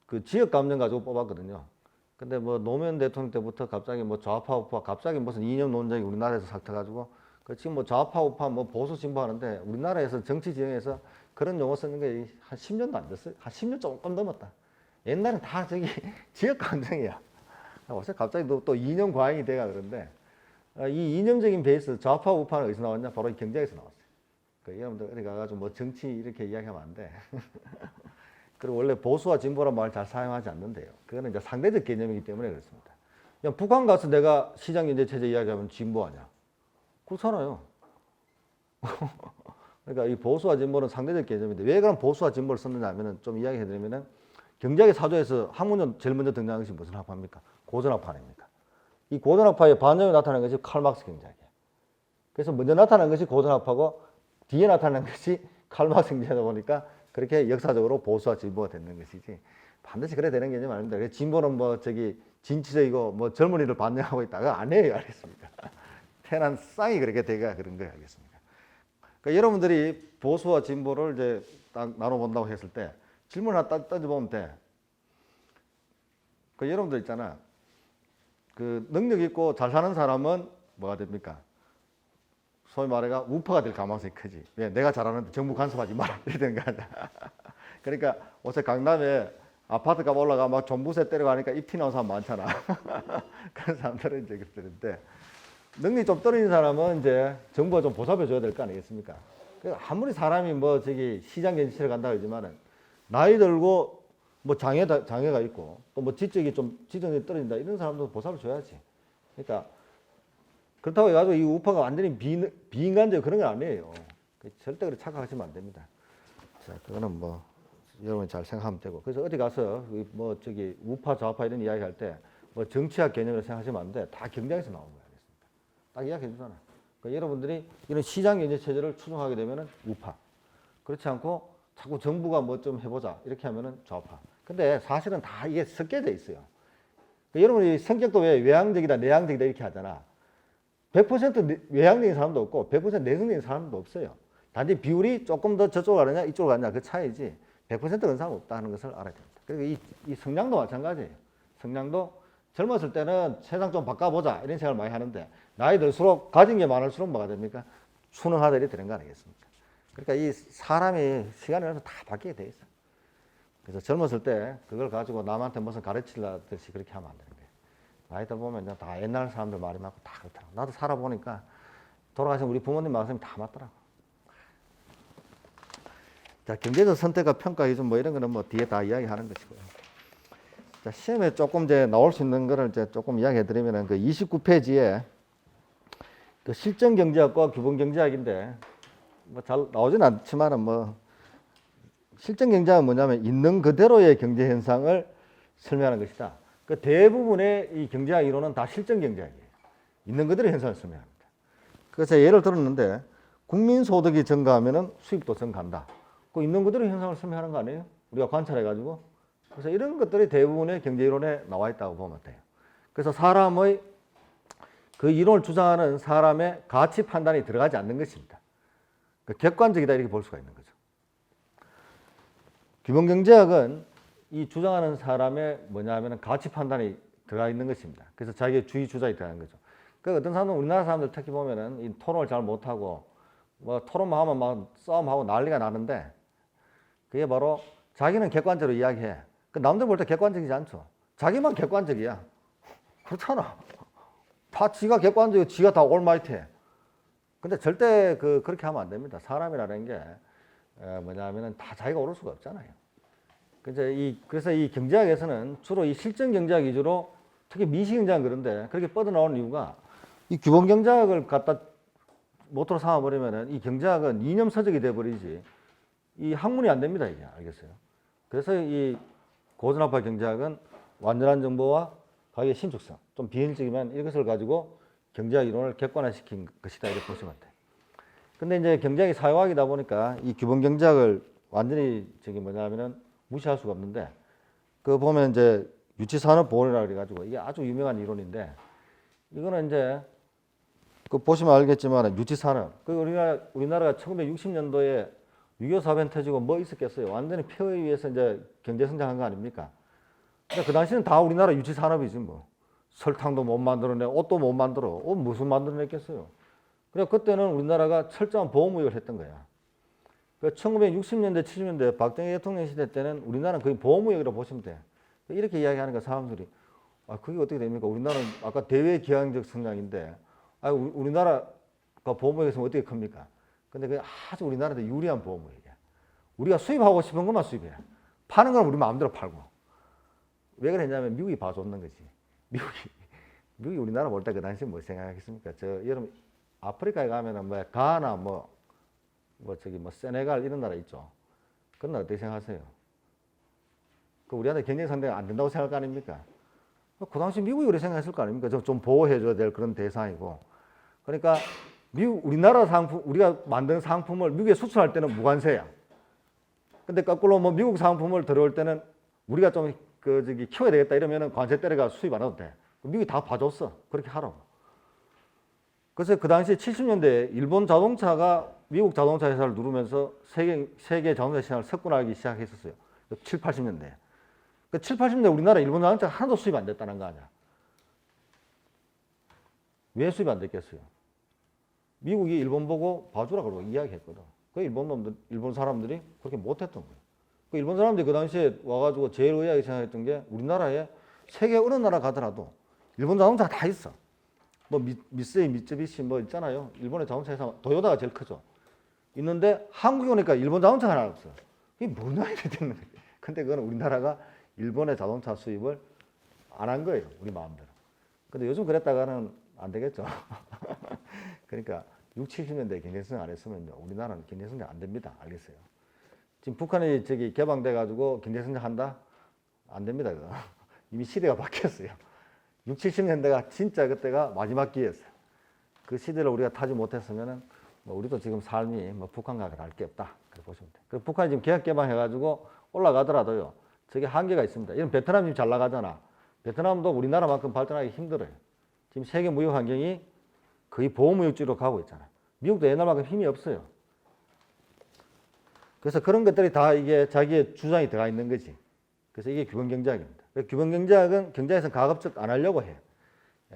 그 지역 감정 가지고 뽑았거든요. 근데 뭐 노무현 대통령 때부터 갑자기 뭐 좌파 우파 갑자기 무슨 이념 논쟁이 우리나라에서 삭혀가지고 지금 뭐 좌파 우파 뭐 보수 진보 하는데 우리나라에서 정치 지형에서 그런 용어 쓰는 게 한 10년도 안 됐어요. 한 10년 조금 넘었다. 옛날엔 다 저기 지역 감정이야. 어서 갑자기 또 이념 과잉이 돼가 그런데 이 이념적인 베이스 좌파 우파는 어디서 나왔냐? 바로 이 경제에서 나왔어요. 그 여러분들 어디 가가지고 뭐 정치 이렇게 이야기하면 안 돼. 그리고 원래 보수와 진보란 말을 잘 사용하지 않는데요. 그거는 이제 상대적 개념이기 때문에 그렇습니다. 그냥 북한 가서 내가 시장 경제 체제 이야기하면 진보 아니야? 그렇잖아요. 그러니까 이 보수와 진보는 상대적 개념인데 왜 그런 보수와 진보를 썼느냐 하면은 좀 이야기해드리면은 경제학의 사조에서 학문적 제일 먼저 등장한 것이 무슨 학파입니까? 고전학파 아닙니까? 이 고전학파의 반영이 나타난 것이 칼막스 경제학이에요. 그래서 먼저 나타난 것이 고전학파고 뒤에 나타난 것이 칼막스 경제하다 보니까 그렇게 역사적으로 보수와 진보가 되는 것이지 반드시 그래 되는 개념이 아닙니다. 그래서 진보는 뭐 저기 진취적이고 뭐 젊은이를 반영하고 있다가 아니에요. 알겠습니까? 태어난 쌍이 그렇게 되가 그런 거예요. 알겠습니까? 그러니까 여러분들이 보수와 진보를 이제 딱 나눠본다고 했을 때 질문 하나 던져보면 돼. 그 여러분들 있잖아. 그 능력 있고 잘 사는 사람은 뭐가 됩니까? 소위 말해가 우파가 될 가능성이 크지. 왜? 내가 잘하는데 정부 간섭하지 마라. 이러는 거 아니야. 그러니까 어제 강남에 아파트 값 올라가 막 종부세 때려가니까 입티 나온 사람 많잖아. 그런 사람들은 이제 그런데 능력이 좀 떨어진 사람은 이제 정부가 좀 보살펴 줘야 될 거 아니겠습니까? 아무리 사람이 뭐 저기 시장 경제체를 간다 그러지만은 나이 들고 뭐 장애가 있고 또 뭐 지적이 지정이 떨어진다 이런 사람도 보살펴 줘야지. 그러니까 그렇다고 해가지고 이 우파가 완전히 비인간적 그런 건 아니에요. 절대 그렇게 착각하시면 안 됩니다. 자, 그거는 뭐 여러분이 잘 생각하면 되고. 그래서 어디 가서 뭐 저기 우파 좌파 이런 이야기 할 때 뭐 정치학 개념으로 생각하시면 안 돼. 다 경제에서 나온 거야. 딱 이야기해 주잖아. 그러니까 여러분들이 이런 시장 경제 체제를 추종하게 되면은 우파. 그렇지 않고 자꾸 정부가 뭐 좀 해보자 이렇게 하면은 좌파. 근데 사실은 다 이게 섞여져 있어요. 그러니까 여러분이 성격도 왜 외향적이다 내향적이다 이렇게 하잖아. 100% 외향적인 사람도 없고 100% 내성적인 사람도 없어요. 단지 비율이 조금 더 저쪽으로 가느냐 이쪽으로 가느냐 그 차이지 100% 그런 사람 없다는 것을 알아야 됩니다. 그리고 이 성향도 마찬가지예요. 성향도 젊었을 때는 세상 좀 바꿔보자 이런 생각을 많이 하는데 나이 들수록 가진 게 많을수록 뭐가 됩니까? 순응하다 이렇게 되는 거 아니겠습니까? 그러니까 이 사람이 시간이 흘러서 다 바뀌게 돼 있어. 그래서 젊었을 때 그걸 가지고 남한테 무슨 가르치려듯이 그렇게 하면 안 되는 거예요. 나이 들보면 다 옛날 사람들 말이 맞고 다 그렇더라고. 나도 살아보니까 돌아가신 우리 부모님 말씀이 다 맞더라고. 자, 경제적 선택과 평가 기준 뭐 이런 거는 뭐 뒤에 다 이야기하는 것이고요. 자, 시험에 조금 이제 나올 수 있는 거를 이제 조금 이야기해 드리면은 그 29페이지에 그 실전 경제학과 규범 경제학인데 뭐 잘 나오진 않지만은 뭐 실전 경제학은 뭐냐면 있는 그대로의 경제 현상을 설명하는 것이다. 그 대부분의 이 경제학 이론은 다 실전 경제학이에요. 있는 그대로 현상을 설명합니다. 그래서 예를 들었는데 국민 소득이 증가하면은 수입도 증가한다. 그 있는 그대로 현상을 설명하는 거 아니에요? 우리가 관찰해 가지고 그래서 이런 것들이 대부분의 경제 이론에 나와 있다고 보면 돼요. 그래서 사람의 그 이론을 주장하는 사람의 가치 판단이 들어가지 않는 것입니다. 객관적이다 이렇게 볼 수가 있는 거죠. 규범경제학은 이 주장하는 사람의 뭐냐면 가치 판단이 들어가 있는 것입니다. 그래서 자기의 주의 주장이 들어가는 거죠. 그 어떤 사람은 우리나라 사람들 특히 보면은 이 토론을 잘 못하고 뭐 토론만 하면 막 싸움하고 난리가 나는데 그게 바로 자기는 객관적으로 이야기해. 그 남들 볼 때 객관적이지 않죠. 자기만 객관적이야. 그렇잖아. 다 지가 객관적이고 지가 다 올마이트해. 근데 절대 그렇게 하면 안 됩니다. 사람이라는 게 뭐냐면은 다 자기가 옳을 수가 없잖아요. 그래서 이 경제학에서는 주로 이 실전 경제학 위주로 특히 미시 경제학은 그런데 그렇게 뻗어나오는 이유가 이 규범 경제학을 갖다 모토로 삼아버리면은 이 경제학은 이념 서적이 돼버리지 이 학문이 안 됩니다. 이게 알겠어요. 그래서 이 고전학파 경제학은 완전한 정보와 가격의 신축성, 좀 비현실적이면 이것을 가지고 경제학 이론을 객관화시킨 것이다 이렇게 보시면 돼요. 근데 이제 경제학이 사회학이다 보니까 이 규범 경제학을 완전히 저기 뭐냐면은 무시할 수가 없는데 그 보면 이제 유치산업보험이라 그래가지고 이게 아주 유명한 이론인데 이거는 이제 그 보시면 알겠지만 유치산업 그 우리나라가 1960년도에 6.25 사변 터지고 뭐 있었겠어요? 완전히 폐허에 의해서 이제 경제 성장한 거 아닙니까? 근데 그 당시는 다 우리나라 유치산업이지 뭐. 설탕도 못 만들어내, 옷도 못 만들어. 옷 무슨 만들어냈겠어요? 그래 그때는 우리나라가 철저한 보호무역을 했던 거야. 그 1960년대, 70년대 박정희 대통령 시대 때는 우리나라는 거의 보호무역이라고 보시면 돼. 이렇게 이야기하니까 사람들이 아 그게 어떻게 됩니까? 우리나라는 아까 대외기하학적 성장인데 아 우리나라가 보호무역에서 어떻게 큽니까? 근데 그게 아주 우리나라한테 유리한 보호무역이야. 우리가 수입하고 싶은 것만 수입해. 파는 건 우리 마음대로 팔고. 왜 그랬냐면 미국이 봐줬는 거지. 미국이 우리나라 볼 때 그 당시에 뭐 생각하겠습니까? 여러분 아프리카에 가면은 뭐 가나 뭐 세네갈 이런 나라 있죠. 그런 나라 어떻게 생각하세요? 그 우리한테 경제 상대가 안 된다고 생각할 거 아닙니까? 그 당시 미국이 그렇게 생각했을 거 아닙니까? 좀 보호해줘야 될 그런 대상이고. 그러니까 우리나라 상품, 우리가 만든 상품을 미국에 수출할 때는 무관세야. 근데 거꾸로 뭐 미국 상품을 들어올 때는 우리가 좀 키워야 되겠다 이러면은 관세 때려가 수입 안 해도 돼. 미국이 다 봐줬어. 그렇게 하라고. 그래서 그 당시 70년대에 일본 자동차가 미국 자동차 회사를 누르면서 세계 자동차 시장을 석권하기 시작했었어요. 7, 80년대. 그 7, 80년대 우리나라 일본 자동차 하나도 수입 안 됐다는 거 아니야. 왜 수입 안 됐겠어요? 미국이 일본 보고 봐주라 그러고 이야기했거든. 그 일본 사람들이 그렇게 못했던 거예요. 그 일본 사람들이 그 당시에 와가지고 제일 의아하게 생각했던 게 우리나라에 세계 어느 나라 가더라도 일본 자동차 다 있어. 뭐 미쓰이, 미쯔비시 뭐 있잖아요. 일본의 자동차 회사 도요타가 제일 크죠. 있는데 한국에 오니까 일본 자동차가 하나 없어. 이게 뭐냐 이렇게 되는 거예요. 근데 그건 우리나라가 일본의 자동차 수입을 안 한 거예요. 우리 마음대로. 근데 요즘 그랬다가는 안 되겠죠. 그러니까 6, 70년대 경제성장 안 했으면 우리나라는 경제성장 안 됩니다. 알겠어요? 지금 북한이 개방돼 가지고 경제성장 한다? 안 됩니다. 그거. 이미 시대가 바뀌었어요. 6, 70년대가 진짜 그때가 마지막 기회였어요. 그 시대를 우리가 타지 못했으면은 뭐 우리도 지금 삶이 뭐 북한과 다를 게 없다. 그렇게 보시면 돼요. 그리고 북한이 지금 계약 개방해가지고 올라가더라도요. 저게 한계가 있습니다. 이런 베트남 지금 잘 나가잖아. 베트남도 우리나라만큼 발전하기 힘들어요. 지금 세계 무역 환경이 거의 보호무역주의로 가고 있잖아. 미국도 옛날만큼 힘이 없어요. 그래서 그런 것들이 다 이게 자기의 주장이 들어가 있는 거지. 그래서 이게 규범경제학입니다. 규범경제학은 경제에서는 가급적 안 하려고 해.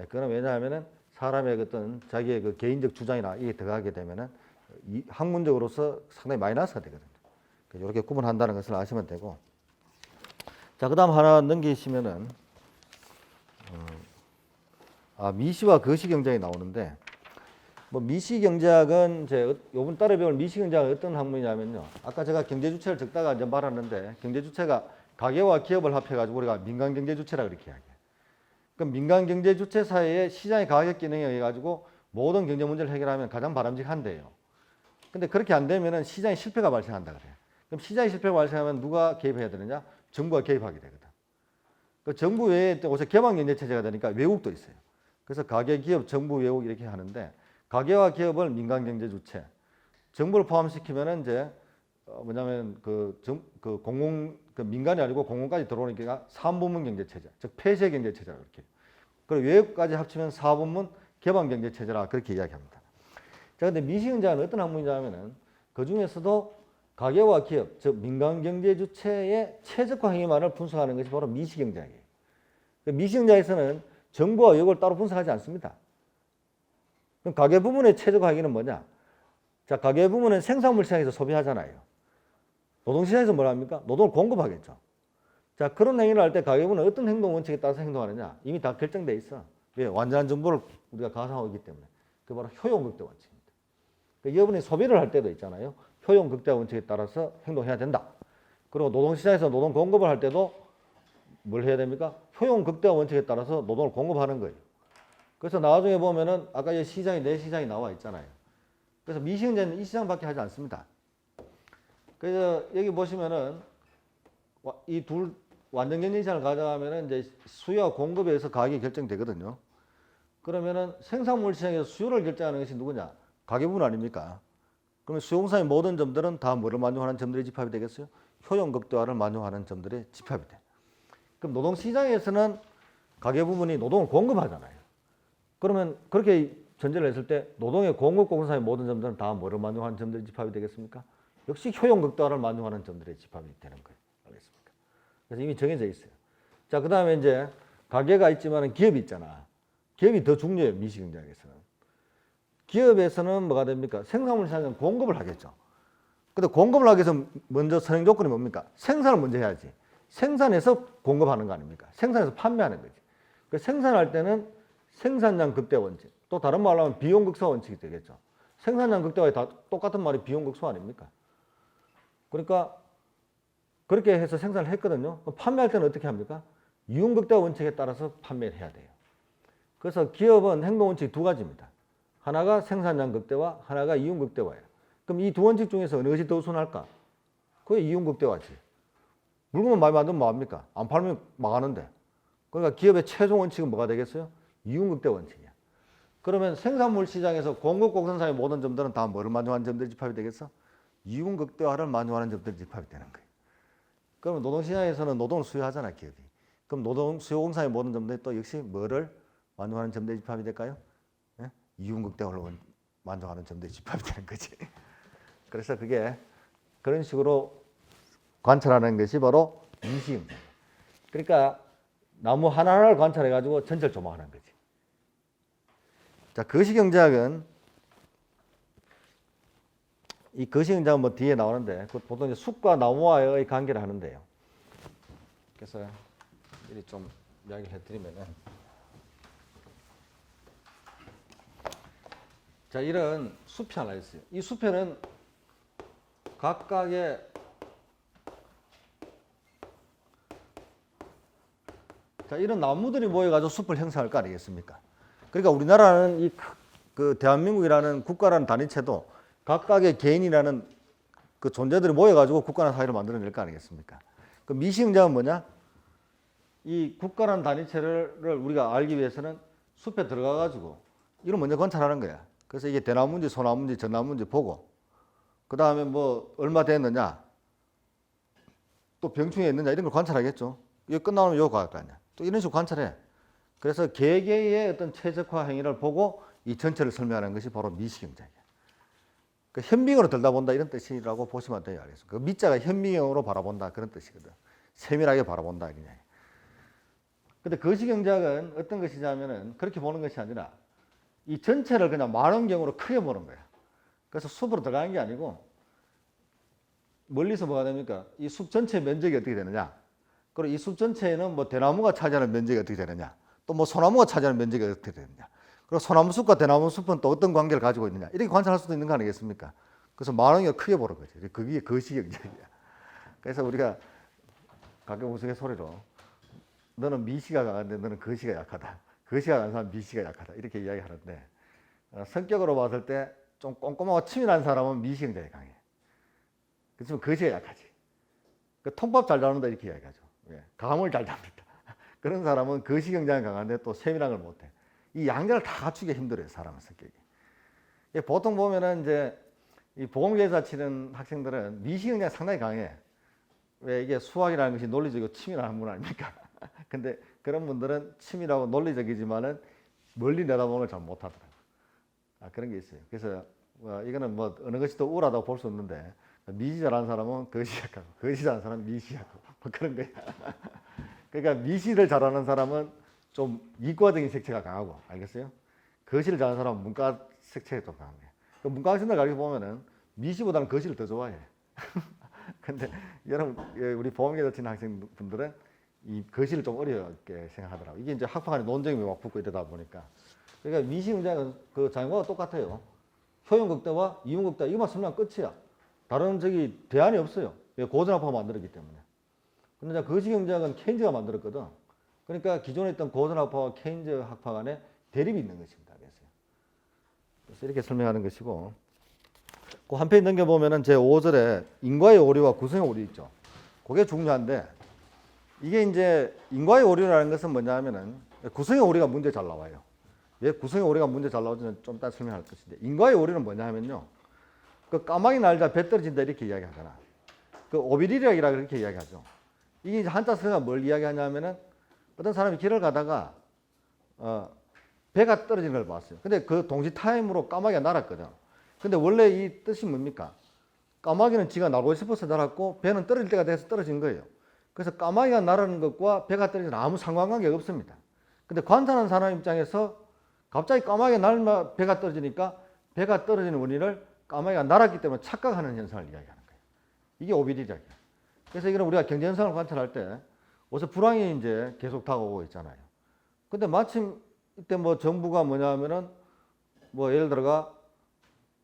그건 왜냐하면은 사람의 어떤 자기의 그 개인적 주장이나 이게 들어가게 되면은 이 학문적으로서 상당히 마이너스가 되거든요. 이렇게 구분한다는 것을 아시면 되고. 자, 그 다음 하나 넘기시면은, 미시와 거시 경제학이 나오는데, 뭐 미시 경제학은 요번 달에 배울 미시 경제학은 어떤 학문이냐면요. 아까 제가 경제 주체를 적다가 이제 말았는데, 경제 주체가 가계와 기업을 합해가지고 우리가 민간 경제 주체라 그렇게 이야기해요. 그럼 민간 경제 주체 사이에 시장의 가격 기능에 의해 가지고 모든 경제 문제를 해결하면 가장 바람직한데요. 근데 그렇게 안 되면은 시장에 실패가 발생한다 그래요. 그럼 시장에 실패가 발생하면 누가 개입해야 되느냐? 정부가 개입하게 되거든. 그 정부 외에 또 개방 경제 체제가 되니까 외국도 있어요. 그래서 가계, 기업, 정부, 외국 이렇게 하는데 가계와 기업을 민간 경제 주체, 정부를 포함시키면은 이제 뭐냐면 그 공공 그 민간이 아니고 공공까지 들어오니까 3분문 경제 체제, 즉 폐쇄 경제 체제라 그렇게. 그리고 외국까지 합치면 4분문 개방 경제 체제라 그렇게 이야기합니다. 자, 근데 미시경제는 어떤 학문이냐면은 그 중에서도 가계와 기업, 즉 민간 경제 주체의 최적화 행위만을 분석하는 것이 바로 미시경제학이에요. 미시경제에서는 정부와 외국을 따로 분석하지 않습니다. 그럼 가계 부문의 최적화 행위는 뭐냐? 자, 가계 부문은 생산물 시장에서 소비하잖아요. 노동시장에서 뭘 합니까? 노동을 공급하겠죠. 자, 그런 행위를 할 때 가계부는 어떤 행동 원칙에 따라서 행동하느냐? 이미 다 결정돼 있어. 왜? 완전한 정보를 우리가 가상하고 있기 때문에. 그게 바로 효용극대 원칙입니다. 여러분이 소비를 할 때도 있잖아요. 효용극대 원칙에 따라서 행동해야 된다. 그리고 노동시장에서 노동 공급을 할 때도 뭘 해야 됩니까? 효용극대 원칙에 따라서 노동을 공급하는 거예요. 그래서 나중에 보면은 아까 이 시장이 내 시장이 나와 있잖아요. 그래서 미시경제는 이 시장밖에 하지 않습니다. 그래서 여기 보시면은 이 둘 완전 경쟁 시장을 가져가면은 이제 수요와 공급에 의해서 가격이 결정되거든요. 그러면은 생산물 시장에서 수요를 결정하는 것이 누구냐? 가계부는 아닙니까? 그러면 수요공사의 모든 점들은 다 뭐를 만족하는 점들이 집합이 되겠어요? 효용 극대화를 만족하는 점들이 집합이 돼. 그럼 노동시장에서는 가계 부문이 노동을 공급하잖아요. 그러면 그렇게 전제를 했을 때 노동의 공급 공사의 모든 점들은 다 뭐를 만족하는 점들이 집합이 되겠습니까? 역시 효용 극대화를 만족하는 점들이 집합이 되는 거예요. 알겠습니까? 그래서 이미 정해져 있어요. 자, 그 다음에 이제 가계가 있지만 기업이 있잖아. 기업이 더 중요해요. 미시경제학에서는. 기업에서는 뭐가 됩니까? 생산물 시장은 공급을 하겠죠. 근데 공급을 하기 위해서 먼저 선행 조건이 뭡니까? 생산을 먼저 해야지. 생산해서 공급하는 거 아닙니까? 생산해서 판매하는 거지. 그 생산할 때는 생산량 극대 원칙. 또 다른 말로 하면 비용 극소 원칙이 되겠죠. 생산량 극대와 다 똑같은 말이 비용 극소 아닙니까? 그러니까 그렇게 해서 생산을 했거든요. 판매할 때는 어떻게 합니까? 이윤 극대 원칙에 따라서 판매를 해야 돼요. 그래서 기업은 행동 원칙이 두 가지입니다. 하나가 생산량 극대화, 하나가 이윤 극대화예요. 그럼 이 두 원칙 중에서 어느 것이 더 우선할까? 그게 이윤 극대화지. 물건을 많이 만들면 뭐합니까? 안 팔면 망하는데. 그러니까 기업의 최종 원칙은 뭐가 되겠어요? 이윤 극대 원칙이야. 그러면 생산물 시장에서 공급 공생산의 모든 점들은 다 뭐를 만족하는 점들이 집합이 되겠어? 이윤 극대화를 만족하는 점들이 집합이 되는 거예요. 그러면 노동시장에서는 노동을 수요하잖아, 기업이. 그럼 노동 수요공사의 모든 점들이 또 역시 뭐를 만족하는 점들이 집합이 될까요? 네? 이윤 극대화를 만족하는 점들이 집합이 되는 거지. 그래서 그게 그런 식으로 관찰하는 것이 바로 미시경제. 그러니까 나무 하나하나를 관찰해가지고 전체를 조망하는 거지. 자, 거시경제학은 이 거시경제학은 뭐 뒤에 나오는데 보통 이제 숲과 나무와의 관계를 하는데요. 그래서 미리 좀 이야기를 해드리면은 자, 이런 숲이 하나 있어요. 이 숲에는 각각의 자, 이런 나무들이 모여가지고 숲을 형성할 거 아니겠습니까? 그러니까 우리나라는 그 대한민국이라는 국가라는 단위체도 각각의 개인이라는 그 존재들이 모여가지고 국가라는 사회를 만들어낼 거 아니겠습니까? 그 미시경제학은 뭐냐? 이 국가라는 단위체를 우리가 알기 위해서는 숲에 들어가가지고 이걸 먼저 관찰하는 거야. 그래서 이게 대나무인지 소나무인지 전나무인지 보고 그 다음에 뭐 얼마 됐느냐 또 병충해 있느냐 이런 걸 관찰하겠죠. 이거 끝나면 이거 갈 거 아니야. 또 이런 식으로 관찰해. 그래서 개개의 어떤 최적화 행위를 보고 이 전체를 설명하는 것이 바로 미시경제예요. 그 현미경으로 들다본다 이런 뜻이라고 보시면 돼요. 그래서 그 미자가 현미경으로 바라본다 그런 뜻이거든. 세밀하게 바라본다 그냥. 근데 거시경제학은 어떤 것이냐면은 그렇게 보는 것이 아니라 이 전체를 그냥 만원경으로 크게 보는 거야. 그래서 숲으로 들어가는 게 아니고 멀리서 뭐가 됩니까? 이 숲 전체 면적이 어떻게 되느냐? 그리고 이 숲 전체에는 뭐 대나무가 차지하는 면적이 어떻게 되느냐? 또 뭐 소나무가 차지하는 면적이 어떻게 되느냐? 그리고 소나무 숲과 대나무 숲은 또 어떤 관계를 가지고 있느냐? 이렇게 관찰할 수도 있는 거 아니겠습니까? 그래서 만원경을 크게 보는 거죠. 그게 거시경제학이야. 그래서 우리가 가끔 우스갯소리로 너는 미시가 강한데 너는 거시가 약하다. 거시가 강한 사람은 미시가 약하다. 이렇게 이야기하는데 성격으로 봤을 때 좀 꼼꼼하고 치밀한 사람은 미시경제가 강해. 그렇지만 거시가 약하지. 그 통밥 잘 잡는다 이렇게 이야기하죠. 감을 잘 잡는다. 그런 사람은 거시경제가 강한데 또 세밀한 걸 못해. 이 양자를 다 갖추기가 힘들어요. 사람의 성격이. 보통 보면은 이제 이 보건교사 치는 학생들은 미식이 그냥 상당히 강해. 왜 이게 수학이라는 것이 논리적이고 취미라는 문 아닙니까? 근데 그런 분들은 취미라고 논리적이지만은 멀리 내다보는 걸 잘 못하더라고요. 그런 게 있어요. 그래서 이거는 뭐 어느 것이 더 우월하다고 볼 수 없는데 미시 잘하는 사람은 거시 약하고 거시 잘하는 사람은 미시 약하고 뭐 그런 거예요. 그러니까 미시를 잘하는 사람은 좀 이과적인 색채가 강하고 알겠어요? 거시를 잘하는 사람은 문과 색채가 좀 강해요. 그 문과 학생들 가르쳐 보면은 미시보다는 거시를 더 좋아해. 근데 여러분 우리 보험계도 치는 학생분들은 이 거시를 좀 어렵게 생각하더라고요. 이게 이제 학파 간에 논쟁이 막 붙고 이러다 보니까. 그러니까 미시 문제는 그 자연과가 똑같아요. 효용극대와 이용극대 이것만 설명 끝이야. 다른 대안이 없어요. 고전학파가 만들었기 때문에. 근데 거시 경제학은 케인즈가 만들었거든. 그러니까 기존에 있던 고전학파와 케인즈 학파 간에 대립이 있는 것입니다. 그래서 이렇게 설명하는 것이고, 그 한 페이지 넘겨보면은 제 5절에 인과의 오류와 구성의 오류 있죠. 그게 중요한데, 이게 이제 인과의 오류라는 것은 뭐냐면은 구성의 오류가 문제 잘 나와요. 왜 구성의 오류가 문제 잘 나오지는 좀 이따 설명할 것인데, 인과의 오류는 뭐냐면요. 그 까마귀 날자 배 떨어진다 이렇게 이야기하잖아. 그 오비리락이라 그렇게 이야기하죠. 이게 한자 쓰가 뭘 이야기하냐면은 어떤 사람이 길을 가다가 배가 떨어지는 걸 봤어요. 근데 그 동시 타임으로 까마귀가 날았거든. 근데 원래 이 뜻이 뭡니까? 까마귀는 지가 날고 싶어서 날았고 배는 떨어질 때가 돼서 떨어진 거예요. 그래서 까마귀가 날아는 것과 배가 떨어지는 아무 상관관계가 없습니다. 근데 관찰하는 사람 입장에서 갑자기 까마귀가 날면 배가 떨어지니까 배가 떨어지는 원인을 까마귀가 날았기 때문에 착각하는 현상을 이야기하는 거예요. 이게 오비리락이에요. 그래서 이거는 우리가 경제 현상을 관찰할 때 어서 불황이 이제 계속 다가오고 있잖아요. 근데 마침 이때 뭐 정부가 뭐냐면은 뭐 예를 들어가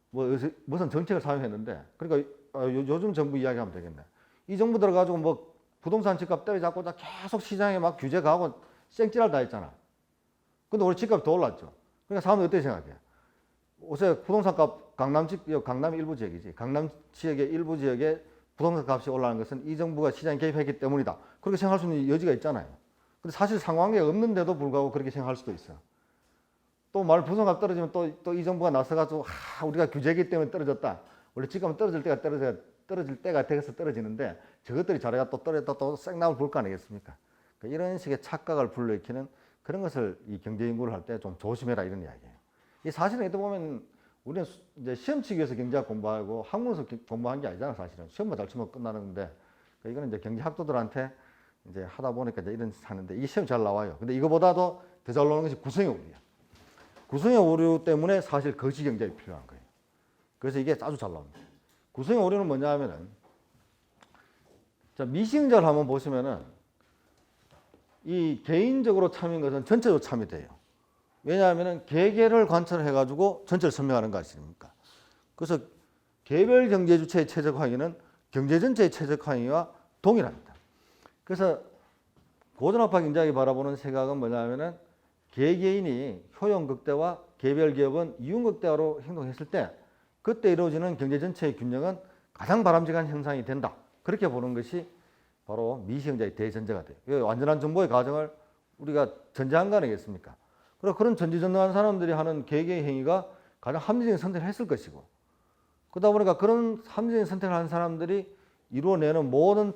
뭐 무슨 정책을 사용했는데 그러니까 요즘 정부 이야기하면 되겠네. 이 정부 들어가지고 뭐 부동산 집값 때려잡고 계속 시장에 막 규제 가고 쌩찌랄 다 했잖아. 근데 우리 집값이 더 올랐죠. 그러니까 사람들이 어떻게 생각해? 요새 부동산 값 강남 일부 지역이지. 강남 지역의 일부 지역에 부동산 값이 올라가는 것은 이 정부가 시장에 개입했기 때문이다. 그렇게 생각할 수 있는 여지가 있잖아요. 근데 사실 상관계가 없는데도 불구하고 그렇게 생각할 수도 있어. 또 부동산값 떨어지면 또 이 정부가 나서가지고 우리가 규제기 때문에 떨어졌다. 원래 집값은 떨어질 때가 돼서 떨어지는데 저것들이 자리가 또 떨어졌다 또 생나물 볼 거 아니겠습니까? 그러니까 이런 식의 착각을 불러일으키는 그런 것을 이 경제 연구를 할 때 좀 조심해라 이런 이야기예요. 이 사실은 이때 보면 우리는 이제 시험 치기 위해서 경제학 공부하고 학문에서 공부한 게 아니잖아 사실은. 시험만 잘 치면 끝나는데 그러니까 이거는 이제 경제학도들한테 이제 하다 보니까 이제 이런 짓 하는데 이게 시험 잘 나와요. 근데 이거보다도 더 잘 나오는 것이 구성의 오류야. 구성의 오류 때문에 사실 거시 경제학이 필요한 거예요. 그래서 이게 아주 잘 나옵니다. 구성의 오류는 뭐냐 하면은 자, 미시경제를 한번 보시면은 이 개인적으로 참인 것은 전체적으로 참이 돼요. 왜냐하면은 개개를 관찰해 가지고 전체를 설명하는 거 아십니까? 그래서 개별 경제 주체의 최적 항의는 경제 전체의 최적 항의와 동일합니다. 그래서 고전학파 경제학이 바라보는 시각은 뭐냐면은 개개인이 효용극대와 개별 기업은 이윤극대화로 행동했을 때 그때 이루어지는 경제 전체의 균형은 가장 바람직한 형상이 된다. 그렇게 보는 것이 바로 미시경제의 대전제가 돼요. 완전한 정보의 과정을 우리가 전제한 거 아니겠습니까? 그리고 그런 전지전능한 사람들이 하는 개개의 행위가 가장 합리적인 선택을 했을 것이고 그러다 보니까 그런 합리적인 선택을 하는 사람들이 이루어내는 모든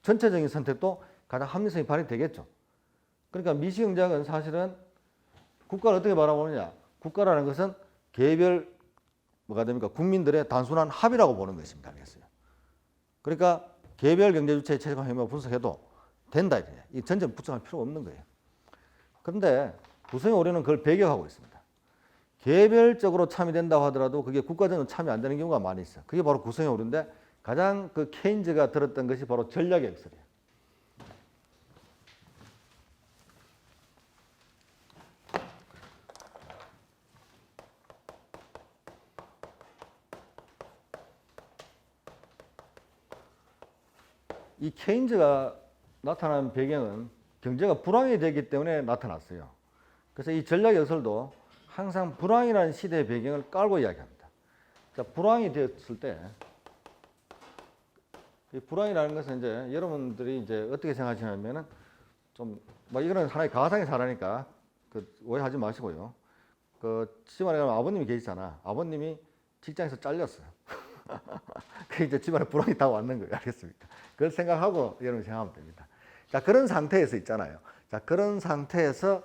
전체적인 선택도 가장 합리성이 발휘되겠죠. 그러니까 미시경제학은 사실은 국가를 어떻게 바라보느냐. 국가라는 것은 개별 뭐가 됩니까? 국민들의 단순한 합의라고 보는 것입니다. 알겠어요? 그러니까 개별 경제주체의 최적화 행위만 분석해도 된다. 이 전제는 부정할 필요가 없는 거예요. 그런데 구성의 오류는 그걸 배격하고 있습니다. 개별적으로 참여된다고 하더라도 그게 국가적으로 참여 안 되는 경우가 많이 있어요. 그게 바로 구성의 오류인데 가장 그 케인즈가 들었던 것이 바로 전략의 역설이에요. 이 케인즈가 나타난 배경은 경제가 불황이 되기 때문에 나타났어요. 그래서 이 전략 역설도 항상 불황이라는 시대의 배경을 깔고 이야기합니다. 자, 불황이 되었을 때, 이 불황이라는 것은 이제 여러분들이 이제 어떻게 생각하시냐면은 뭐 이거는 하나의 가상의 사례니까 오해하지 마시고요. 집안에 가면 아버님이 계시잖아. 아버님이 직장에서 잘렸어요. 그 이제 집안에 불황이 다 왔는 거예요. 알겠습니까? 그걸 생각하고 여러분 생각하면 됩니다. 자, 그런 상태에서 있잖아요. 자, 그런 상태에서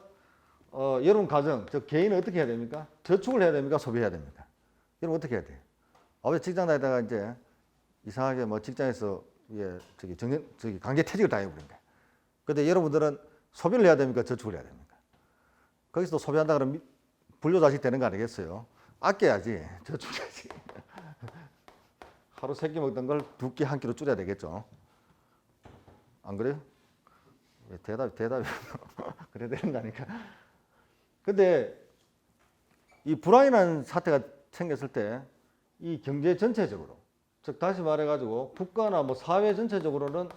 여러분 가정, 저 개인은 어떻게 해야 됩니까? 저축을 해야 됩니까? 소비해야 됩니까? 여러분 어떻게 해야 돼요? 아버지 직장 다니다가 이제 이상하게 뭐 직장에서 저기 강제 퇴직을 당해버린다. 근데 여러분들은 소비를 해야 됩니까? 저축을 해야 됩니까? 거기서 또 소비한다 그러면 불효자식 되는 거 아니겠어요? 아껴야지, 저축해야지. 하루 3끼 먹던 걸 2끼, 1끼로 줄여야 되겠죠. 안 그래요? 대답이 그래야 되는 거 아니까. 근데 이 불황이라는 사태가 생겼을 때 이 경제 전체적으로, 즉 다시 말해가지고 국가나 뭐 사회 전체적으로는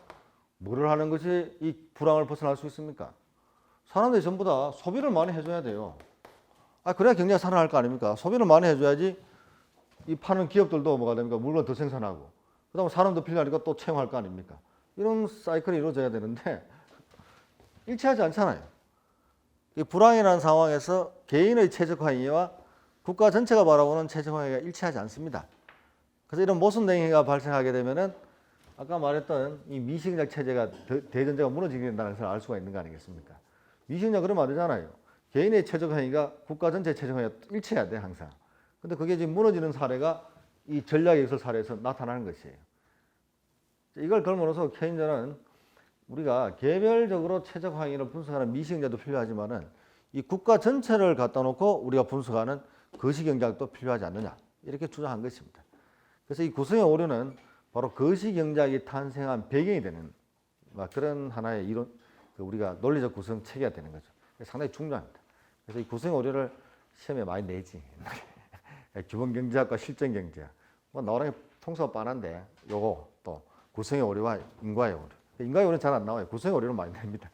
뭐를 하는 것이 이 불황을 벗어날 수 있습니까? 사람들이 전부 다 소비를 많이 해줘야 돼요. 그래야 경제가 살아날 거 아닙니까? 소비를 많이 해줘야지 이 파는 기업들도 뭐가 됩니까? 물건 더 생산하고, 그 다음에 사람도 필요하니까 또 채용할 거 아닙니까? 이런 사이클이 이루어져야 되는데 일치하지 않잖아요. 이 불황이라는 상황에서 개인의 최적화행위와 국가 전체가 바라보는 최적화행위가 일치하지 않습니다. 그래서 이런 모순행위가 발생하게 되면은 아까 말했던 이 미시경제학 체제가 대전제가 무너지게 된다는 것을 알 수가 있는 거 아니겠습니까? 미시경제학 그러면 안 되잖아요. 개인의 최적화행위가 국가 전체 최적화행위가 일치해야 돼 항상. 근데 그게 지금 무너지는 사례가 이 전략의 사례에서 나타나는 것이에요. 이걸 걸므로서 케인즈는 우리가 개별적으로 최적화행위를 분석하는 미시경제도 필요하지만은 이 국가 전체를 갖다 놓고 우리가 분석하는 거시경제학도 필요하지 않느냐 이렇게 주장한 것입니다. 그래서 이 구성의 오류는 바로 거시경제학이 탄생한 배경이 되는 그런 하나의 이론, 우리가 논리적 구성 체계가 되는 거죠. 상당히 중요합니다. 그래서 이 구성의 오류를 시험에 많이 내지. 기본경제학과 실전경제학. 뭐 나오는 게 통수가 뻔한데 요거 또 구성의 오류와 인과의 오류. 인과의 오류는 잘 안 나와요. 구성의 오류는 많이 냅니다.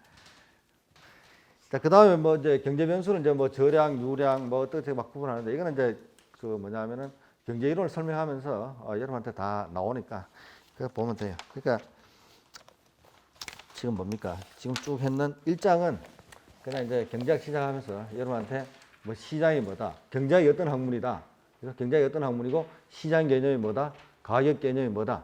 자, 그 다음에 뭐 이제 경제 변수는 이제 뭐 저량, 유량, 뭐 어떻게 막 구분하는데 이거는 이제 그 뭐냐면은 경제 이론을 설명하면서 여러분한테 다 나오니까 그거 보면 돼요. 그러니까 지금 뭡니까? 지금 쭉 했는 1장은 그냥 이제 경제학 시작하면서 여러분한테 뭐 시장이 뭐다, 경제학이 어떤 학문이다, 그래서 경제학이 어떤 학문이고 시장 개념이 뭐다, 가격 개념이 뭐다,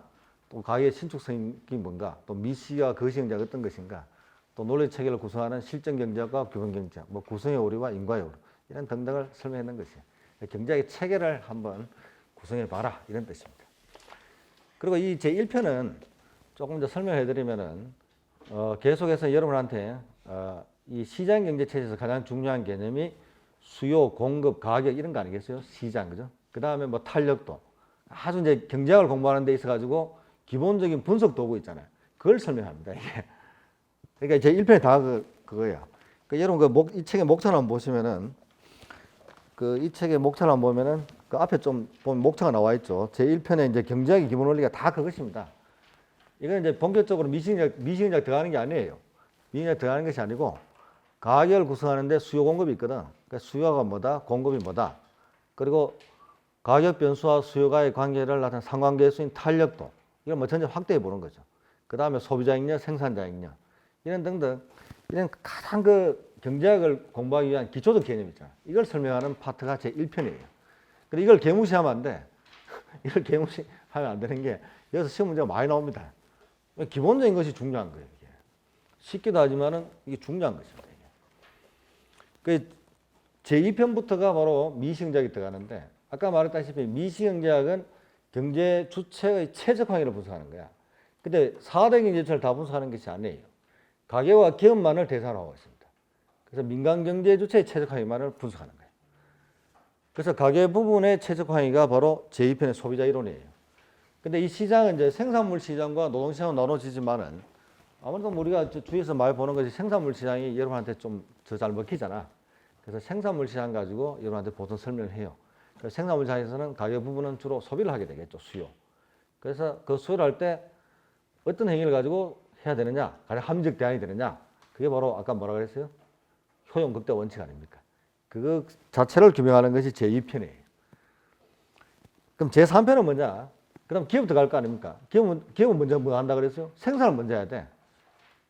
또 가격의 신축성이 뭔가, 또 미시와 거시경제가 어떤 것인가, 또 논리 체계를 구성하는 실전 경제학과 기본 경제학, 뭐 구성의 오류와 인과의 오류 이런 등등을 설명했는 것이에요. 경제학의 체계를 한번 구성해 봐라 이런 뜻입니다. 그리고 이 제 1편은 조금 더 설명해 드리면은 계속해서 여러분한테 이 시장 경제 체제에서 가장 중요한 개념이 수요, 공급, 가격 이런 거 아니겠어요? 시장 그죠? 그 다음에 뭐 탄력도, 아주 이제 경제학을 공부하는 데 있어 가지고 기본적인 분석 도구 있잖아요. 그걸 설명합니다 이게. 그러니까 제 1편이 다 그거야. 여러분 이 책의 목차를 한번 보시면은 이 책의 목차를 한번 보면은 그 앞에 좀 보면 목차가 나와 있죠. 제 1편에 이제 경제학의 기본 원리가 다 그것입니다. 이건 이제 본격적으로 미시경제학 들어가는 게 아니에요. 미시경제학 들어가는 것이 아니고 가격을 구성하는데 수요 공급이 있거든. 그러니까 수요가 뭐다, 공급이 뭐다. 그리고 가격 변수와 수요가의 관계를 나타내는 상관계수인 탄력도. 이걸 뭐 전체 확대해 보는 거죠. 그 다음에 소비자 잉여, 생산자 잉여. 이런 등등, 이런 가장 경제학을 공부하기 위한 기초적 개념 있잖아요. 이걸 설명하는 파트가 제 1편이에요. 근데 이걸 개무시하면 안 돼. 이걸 개무시하면 안 되는 게 여기서 시험 문제가 많이 나옵니다. 기본적인 것이 중요한 거예요. 이게. 쉽기도 하지만은 이게 중요한 것입니다. 이게. 제 2편부터가 바로 미시경제학이 들어가는데 아까 말했다시피 미시경제학은 경제 주체의 최적화행위를 분석하는 거야. 근데 4대 경제체를 다 분석하는 것이 아니에요. 가계와 기업만을 대상으로 하고 있습니다. 그래서 민간 경제 주체의 최적화행위만을 분석하는 거예요. 그래서 가계 부분의 최적화행위가 바로 제2편의 소비자 이론이에요. 근데 이 시장은 이제 생산물 시장과 노동 시장으로 나눠지지만은 아무래도 우리가 주위에서 많이 보는 것이 생산물 시장이 여러분한테 좀 더 잘 먹히잖아. 그래서 생산물 시장 가지고 여러분한테 보통 설명을 해요. 그래서 생산물 시장에서는 가격 부분은 주로 소비를 하게 되겠죠, 수요. 그래서 그 수요를 할 때 어떤 행위를 가지고 해야 되느냐, 가장 합리적 대안이 되느냐, 그게 바로 아까 뭐라 그랬어요? 효용 극대 원칙 아닙니까? 그거 자체를 규명하는 것이 제2편이에요. 그럼 제3편은 뭐냐? 그 다음 기업부터 갈 거 아닙니까? 기업은 먼저 뭐 한다 그랬어요? 생산을 먼저 해야 돼.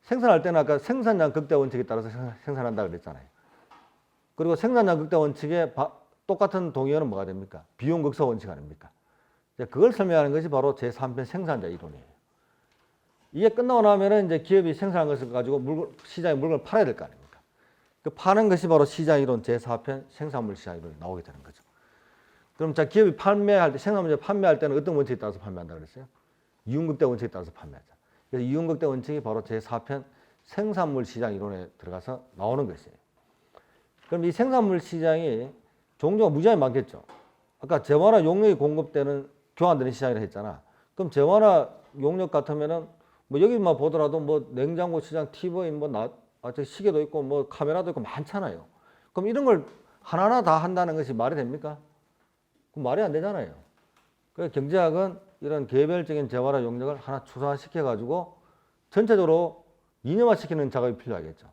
생산할 때는 아까 생산량 극대 원칙에 따라서 생산한다 그랬잖아요. 그리고 생산량 극대 원칙에 똑같은 동의어는 뭐가 됩니까? 비용 극소 원칙 아닙니까? 그걸 설명하는 것이 바로 제3편 생산자 이론이에요. 이게 끝나고 나면은 이제 기업이 생산한 것을 가지고 시장에 물건을 팔아야 될 거 아닙니까? 그 파는 것이 바로 시장 이론 제4편 생산물 시장 이론이 나오게 되는 거죠. 그럼 자, 기업이 판매할 때, 생산물 판매할 때는 어떤 원칙에 따라서 판매한다고 그랬어요? 이윤극대 원칙에 따라서 판매하자. 그래서 이윤극대 원칙이 바로 제4편 생산물 시장 이론에 들어가서 나오는 것이에요. 그럼 이 생산물 시장이 종류가 무지하게 많겠죠. 아까 재화나 용역이 공급되는, 교환되는 시장이라 했잖아. 그럼 재화나 용역 같으면은 뭐 여기만 보더라도 뭐 냉장고 시장, TV, 시계도 있고 뭐 카메라도 있고 많잖아요. 그럼 이런 걸 하나하나 다 한다는 것이 말이 됩니까? 그럼 말이 안 되잖아요. 그래서 경제학은 이런 개별적인 재화나 용역을 하나 추산시켜 가지고 전체적으로 이념화시키는 작업이 필요하겠죠.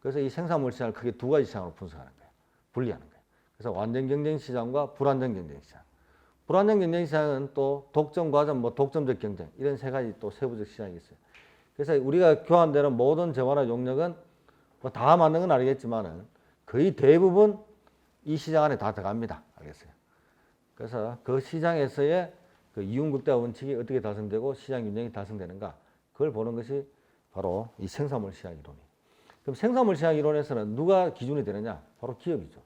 그래서 이 생산물 시장을 크게 두 가지 시장으로 분석하는 거예요. 분리하는 거예요. 그래서 완전 경쟁 시장과 불완전 경쟁 시장. 불완전 경쟁 시장은 또 독점 과점, 독점적 경쟁 이런 세 가지 또 세부적 시장이 있어요. 그래서 우리가 교환되는 모든 재화나 용역은 다 맞는 건 아니겠지만은 거의 대부분 이 시장 안에 다 들어갑니다. 알겠어요? 그래서 그 시장에서의 그 이윤극대 원칙이 어떻게 달성되고 시장 균형이 달성되는가 그걸 보는 것이 바로 이 생산물 시장 이론이에요. 그럼 생산물 시장 이론에서는 누가 기준이 되느냐? 바로 기업이죠.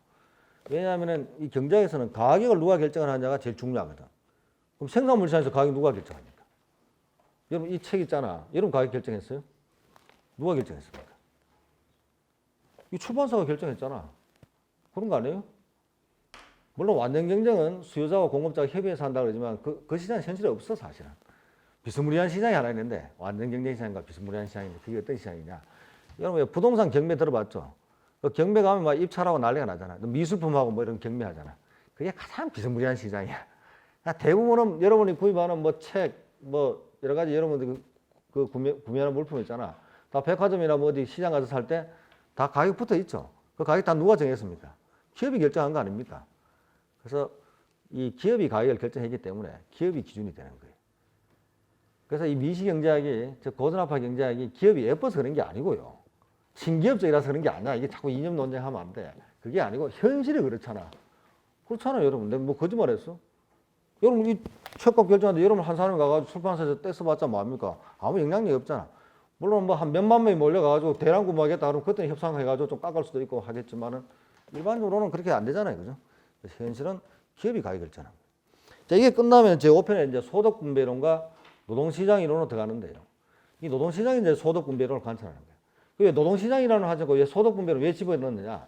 왜냐하면 이 경제에서는 가격을 누가 결정을 하느냐가 제일 중요하거든. 그럼 생산물 시장에서 가격 누가 결정합니까? 여러분 이 책 있잖아. 여러분 가격 결정했어요? 누가 결정했습니까? 이 출판사가 결정했잖아. 그런 거 아니에요? 물론 완전 경쟁은 수요자와 공급자가 협의해서 한다고 그러지만 그 시장은 현실에 없어 사실은. 비스무리한 시장이 하나 있는데 완전 경쟁 시장과 비스무리한 시장인데 그게 어떤 시장이냐. 여러분 부동산 경매 들어봤죠? 경매 가면 막 입찰하고 난리가 나잖아. 미술품하고 뭐 이런 경매하잖아. 그게 가장 비스무리한 시장이야. 대부분은 여러분이 구입하는 책, 여러 가지 여러분들 구매하는 물품 있잖아. 다 백화점이나 어디 시장 가서 살 때 다 가격 붙어 있죠. 그 가격 다 누가 정했습니까? 기업이 결정한 거 아닙니까? 그래서 이 기업이 가격을 결정했기 때문에 기업이 기준이 되는 거예요. 그래서 이 미시경제학이, 즉 고전화파 경제학이 기업이 예뻐서 그런 게 아니고요. 친기업적이라서 그런 게 아니야. 이게 자꾸 이념 논쟁하면 안 돼. 그게 아니고 현실이 그렇잖아. 그렇잖아요, 여러분. 내가 뭐 거짓말했어? 여러분 이 책값 결정하는데 여러분 한 사람이 가가지고 출판사에서 떼써봤자 뭐합니까? 아무 영향력이 없잖아. 물론 한 몇만 명이 몰려가지고 대량 구매하겠다 그러면 그때는 협상해가지고 좀 깎을 수도 있고 하겠지만은 일반적으로는 그렇게 안 되잖아요, 그죠? 그래서 현실은 기업이 가격 결정합니다. 자, 이게 끝나면 제 5편에 이제 소득 분배 이론과 노동시장 이론으로 들어가는데요. 이 노동시장이 이제 소득 분배 이론을 관찰하는 거예요. 왜 노동시장이라는 하자고 왜 소득 분배를 왜 집어넣느냐?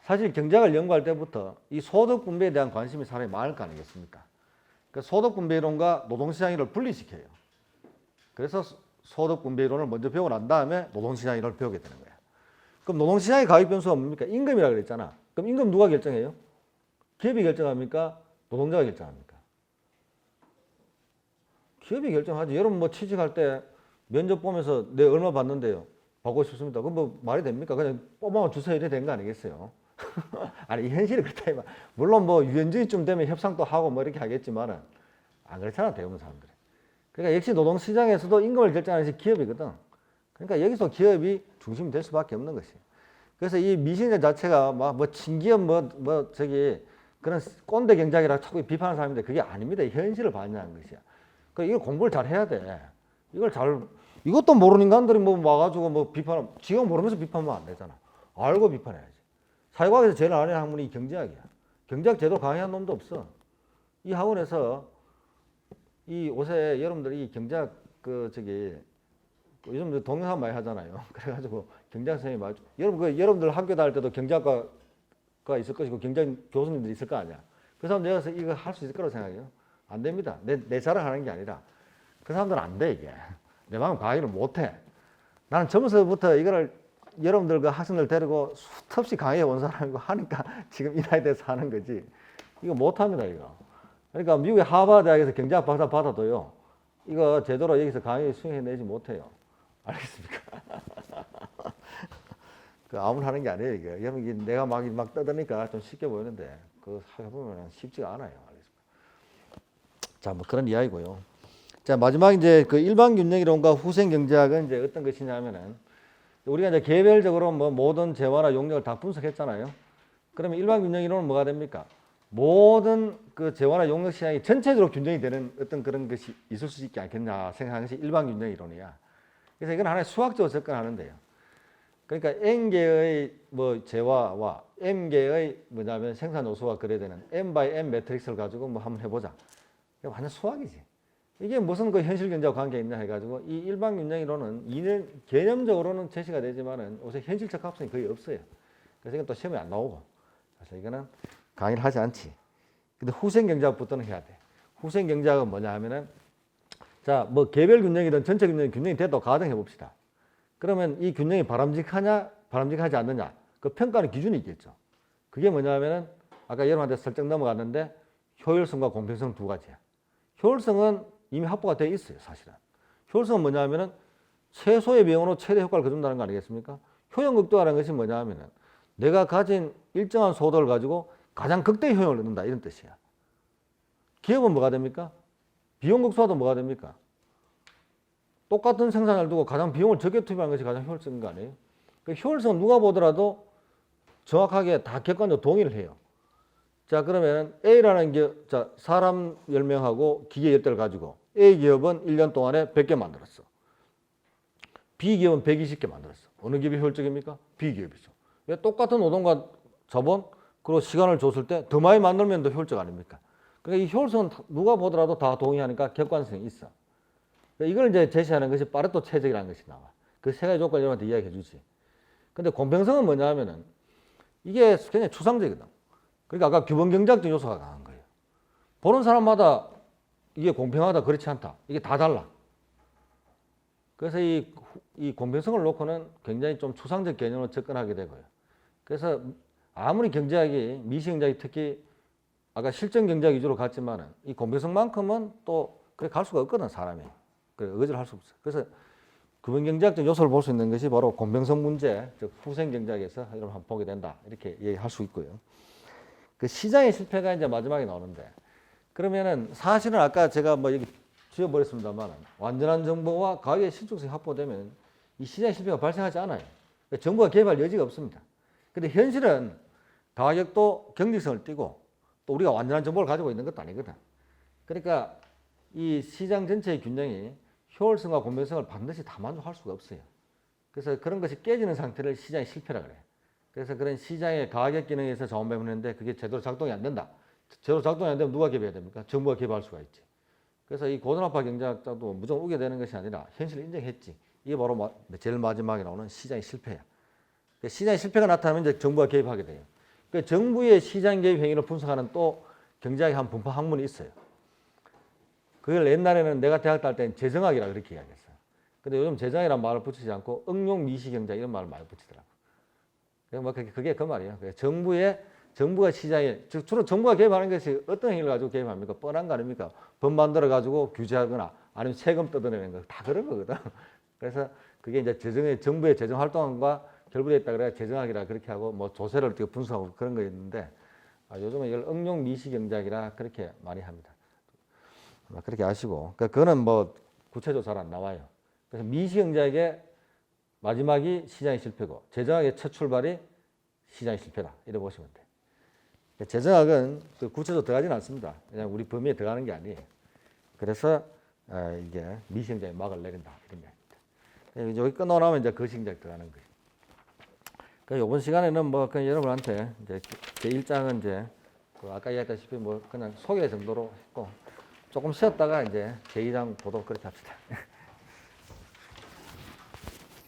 사실 경제학을 연구할 때부터 이 소득 분배에 대한 관심이 사람이 많을 거 아니겠습니까? 그래서 소득 분배 이론과 노동시장 이론을 분리시켜요. 그래서 소득 분배 이론을 먼저 배우고 난 다음에 노동시장 이론을 배우게 되는 거야. 그럼 노동시장의 가격 변수가 뭡니까? 임금이라고 그랬잖아. 그럼 임금 누가 결정해요? 기업이 결정합니까? 노동자가 결정합니까? 기업이 결정하지. 여러분 취직할 때 면접 보면서 내 얼마 받는데요? 받고 싶습니다. 그럼 말이 됩니까? 그냥 뽑아만 주세요 이래 된 거 아니겠어요? 아니 현실이 그렇다. 물론 유연주의쯤 되면 협상도 하고 이렇게 하겠지만은 안 그렇잖아 대부분 사람들이. 그러니까 역시 노동시장에서도 임금을 결정하는 것이 기업이거든. 그러니까 여기서 기업이 중심이 될 수밖에 없는 것이에요. 그래서 이 미신자 자체가 친기업 그런 꼰대 경작이라고 자꾸 비판하는 사람인데 그게 아닙니다. 현실을 반영하는 것이야. 그러니까 이걸 공부를 잘 해야 돼. 이것도 모르는 인간들이 와가지고 비판, 지가 모르면서 비판하면 안 되잖아. 알고 비판해야지. 사회과학에서 제일 아는 학문이 경제학이야. 경제학 제대로 강의한 놈도 없어. 이 학원에서 요새 여러분들 이 경제학 요즘 동영상 많이 하잖아요. 그래가지고 경제학 선생님이 말죠. 여러분들 학교 다닐 때도 경제학과가 있을 것이고 경제학 교수님들이 있을 거 아니야. 그 사람 내가 이거 할 수 있을 거라고 생각해요. 안 됩니다. 내 자랑하는 게 아니라 그 사람들은 안 돼 이게. 내 마음 강의를 못 해. 나는 처음부터 이거를 여러분들 학생들 데리고 수없이 강의해 온 사람이고 하니까 지금 이 나이 돼서 하는 거지. 이거 못 합니다 이거. 그러니까 미국의 하버드 대학에서 경제학 박사 받아도요. 이거 제대로 여기서 강의 수행해내지 못해요. 알겠습니까? 아무나 하는 게 아니에요 이게. 여러분 내가 막 떠드니까 좀 쉽게 보이는데 그거 해보면 쉽지가 않아요. 알겠습니까? 자, 그런 이야기고요. 자, 마지막 이제 일반 균형 이론과 후생 경제학은 이제 어떤 것이냐면은 우리가 이제 개별적으로 모든 재화나 용역을 다 분석했잖아요. 그러면 일반 균형 이론은 뭐가 됩니까? 모든 그 재화나 용역 시장이 전체적으로 균형이 되는 어떤 그런 것이 있을 수 있지 않겠냐 생각하는 것이 일반 균형 이론이야. 그래서 이건 하나의 수학적으로 접근하는데요. 그러니까 N개의 뭐 재화와 M개의 뭐냐면 생산 요소가 거래되는 M by M 매트릭스를 가지고 뭐 한번 해보자. 이게 완전 수학이지. 이게 무슨 그 현실 경제와 관계 있냐 해가지고 이 일반 균형 이론은 개념적으로는 제시가 되지만은 요새 현실 적합성이 거의 없어요. 그래서 이건 또 시험에 안 나오고. 그래서 이거는 강의를 하지 않지. 근데 후생 경제학부터는 해야 돼. 후생 경제학은 뭐냐 하면은 자, 뭐 개별 균형이든 전체 균형이 됐다고 가정해 봅시다. 그러면 이 균형이 바람직하냐, 바람직하지 않느냐, 그 평가하는 기준이 있겠죠. 그게 뭐냐 하면은 아까 여러분한테 설정 넘어갔는데 효율성과 공평성 두 가지야. 효율성은 이미 확보가 되어 있어요, 사실은. 효율성은 뭐냐 하면은 최소의 비용으로 최대 효과를 거둔다는 거 아니겠습니까? 효용극도화라는 것이 뭐냐 하면은 내가 가진 일정한 소득을 가지고 가장 극대의 효용을 얻는다 이런 뜻이야. 기업은 뭐가 됩니까? 비용 극소화도 뭐가 됩니까? 똑같은 생산을 두고 가장 비용을 적게 투입하는 것이 가장 효율적인 거 아니에요? 그 효율성은 누가 보더라도 정확하게 다 객관적으로 동의를 해요. 자, 그러면 A라는 기업, 자, 사람 10명하고 기계 10대를 가지고 A 기업은 1년 동안에 100개 만들었어. B 기업은 120개 만들었어. 어느 기업이 효율적입니까? B 기업이죠. 왜 똑같은 노동과 자본, 그리고 시간을 줬을 때 더 많이 만들면 더 효율적 아닙니까? 그러니까 이 효율성은 누가 보더라도 다 동의하니까 객관성이 있어. 이걸 이제 제시하는 것이 파레토 최적이라는 것이 나와. 그 세 가지 조건을 여러분한테 이야기해 주지. 근데 공평성은 뭐냐 하면은 이게 굉장히 추상적이다. 그러니까 아까 규범 경제학적 요소가 강한 거예요. 보는 사람마다 이게 공평하다, 그렇지 않다. 이게 다 달라. 그래서 이 공평성을 놓고는 굉장히 좀 추상적 개념으로 접근하게 되고요. 그래서 아무리 경제학이, 미시경제학이 특히 아까 실전 경제학 위주로 갔지만은 이 공평성만큼은 또 그래 갈 수가 없거든, 사람이. 그래, 의지를 할 수 없어. 그래서 규범 경제학적 요소를 볼 수 있는 것이 바로 공평성 문제, 즉 후생 경제학에서 여러분 한번 보게 된다. 이렇게 얘기할 수 있고요. 그 시장의 실패가 이제 마지막에 나오는데, 그러면은 사실은 아까 제가 뭐 여기 지워버렸습니다만 완전한 정보와 가격의 실적성이 확보되면 이 시장의 실패가 발생하지 않아요. 그러니까 정부가 개입할 여지가 없습니다. 근데 현실은 가격도 경직성을 띠고 또 우리가 완전한 정보를 가지고 있는 것도 아니거든. 그러니까 이 시장 전체의 균형이 효율성과 공평성을 반드시 다 만족할 수가 없어요. 그래서 그런 것이 깨지는 상태를 시장의 실패라 그래요. 그래서 그런 시장의 가격 기능에서 자원 배분했는데 그게 제대로 작동이 안 된다. 제대로 작동이 안 되면 누가 개입해야 됩니까? 정부가 개입할 수가 있지. 그래서 이 고전압파 경제학자도 무조건 우게 되는 것이 아니라 현실을 인정했지. 이게 바로 제일 마지막에 나오는 시장의 실패야. 시장의 실패가 나타나면 이제 정부가 개입하게 돼요. 그러니까 정부의 시장 개입 행위를 분석하는 또 경제학의 한 분파 학문이 있어요. 그걸 옛날에는 내가 대학 다닐 때는 재정학이라 그렇게 이야기했어요. 근데 요즘 재정학이라는 말을 붙이지 않고 응용 미시 경제 이런 말을 많이 붙이더라고요. 뭐 그게 그 말이에요. 정부가 시장에, 주로 정부가 개입하는 것이 어떤 행위를 가지고 개입합니까? 뻔한 거 아닙니까? 법 만들어 가지고 규제하거나 아니면 세금 뜯어내는 거 다 그런 거거든. 그래서 그게 이제 정부의 재정 활동과 결부되어 있다 그래야 재정학이라 그렇게 하고 뭐 조세를 어떻게 분석하고 그런 거 있는데 요즘은 이걸 응용 미시 경제학이라 그렇게 많이 합니다. 그렇게 아시고, 그거는 뭐 구체적으로 잘 안 나와요. 그래서 미시 경제학의 마지막이 시장의 실패고 재정학의 첫 출발이 시장의 실패다. 이렇게 보시면 돼요. 재정학은 구체적으로 들어가지는 않습니다. 그냥 우리 범위에 들어가는 게 아니에요. 그래서 이게 미시 경제의 막을 내린다. 이런 얘기입니다. 여기 끝나고 나면 이제 거시 경제학 들어가는 거예요. 이번 시간에는 뭐 그냥 여러분한테 이제 제 1장은 이제 아까 이야기했다시피 뭐 그냥 소개 정도로 했고 조금 쉬었다가 이제 제 2장 보도록 그렇게 합시다.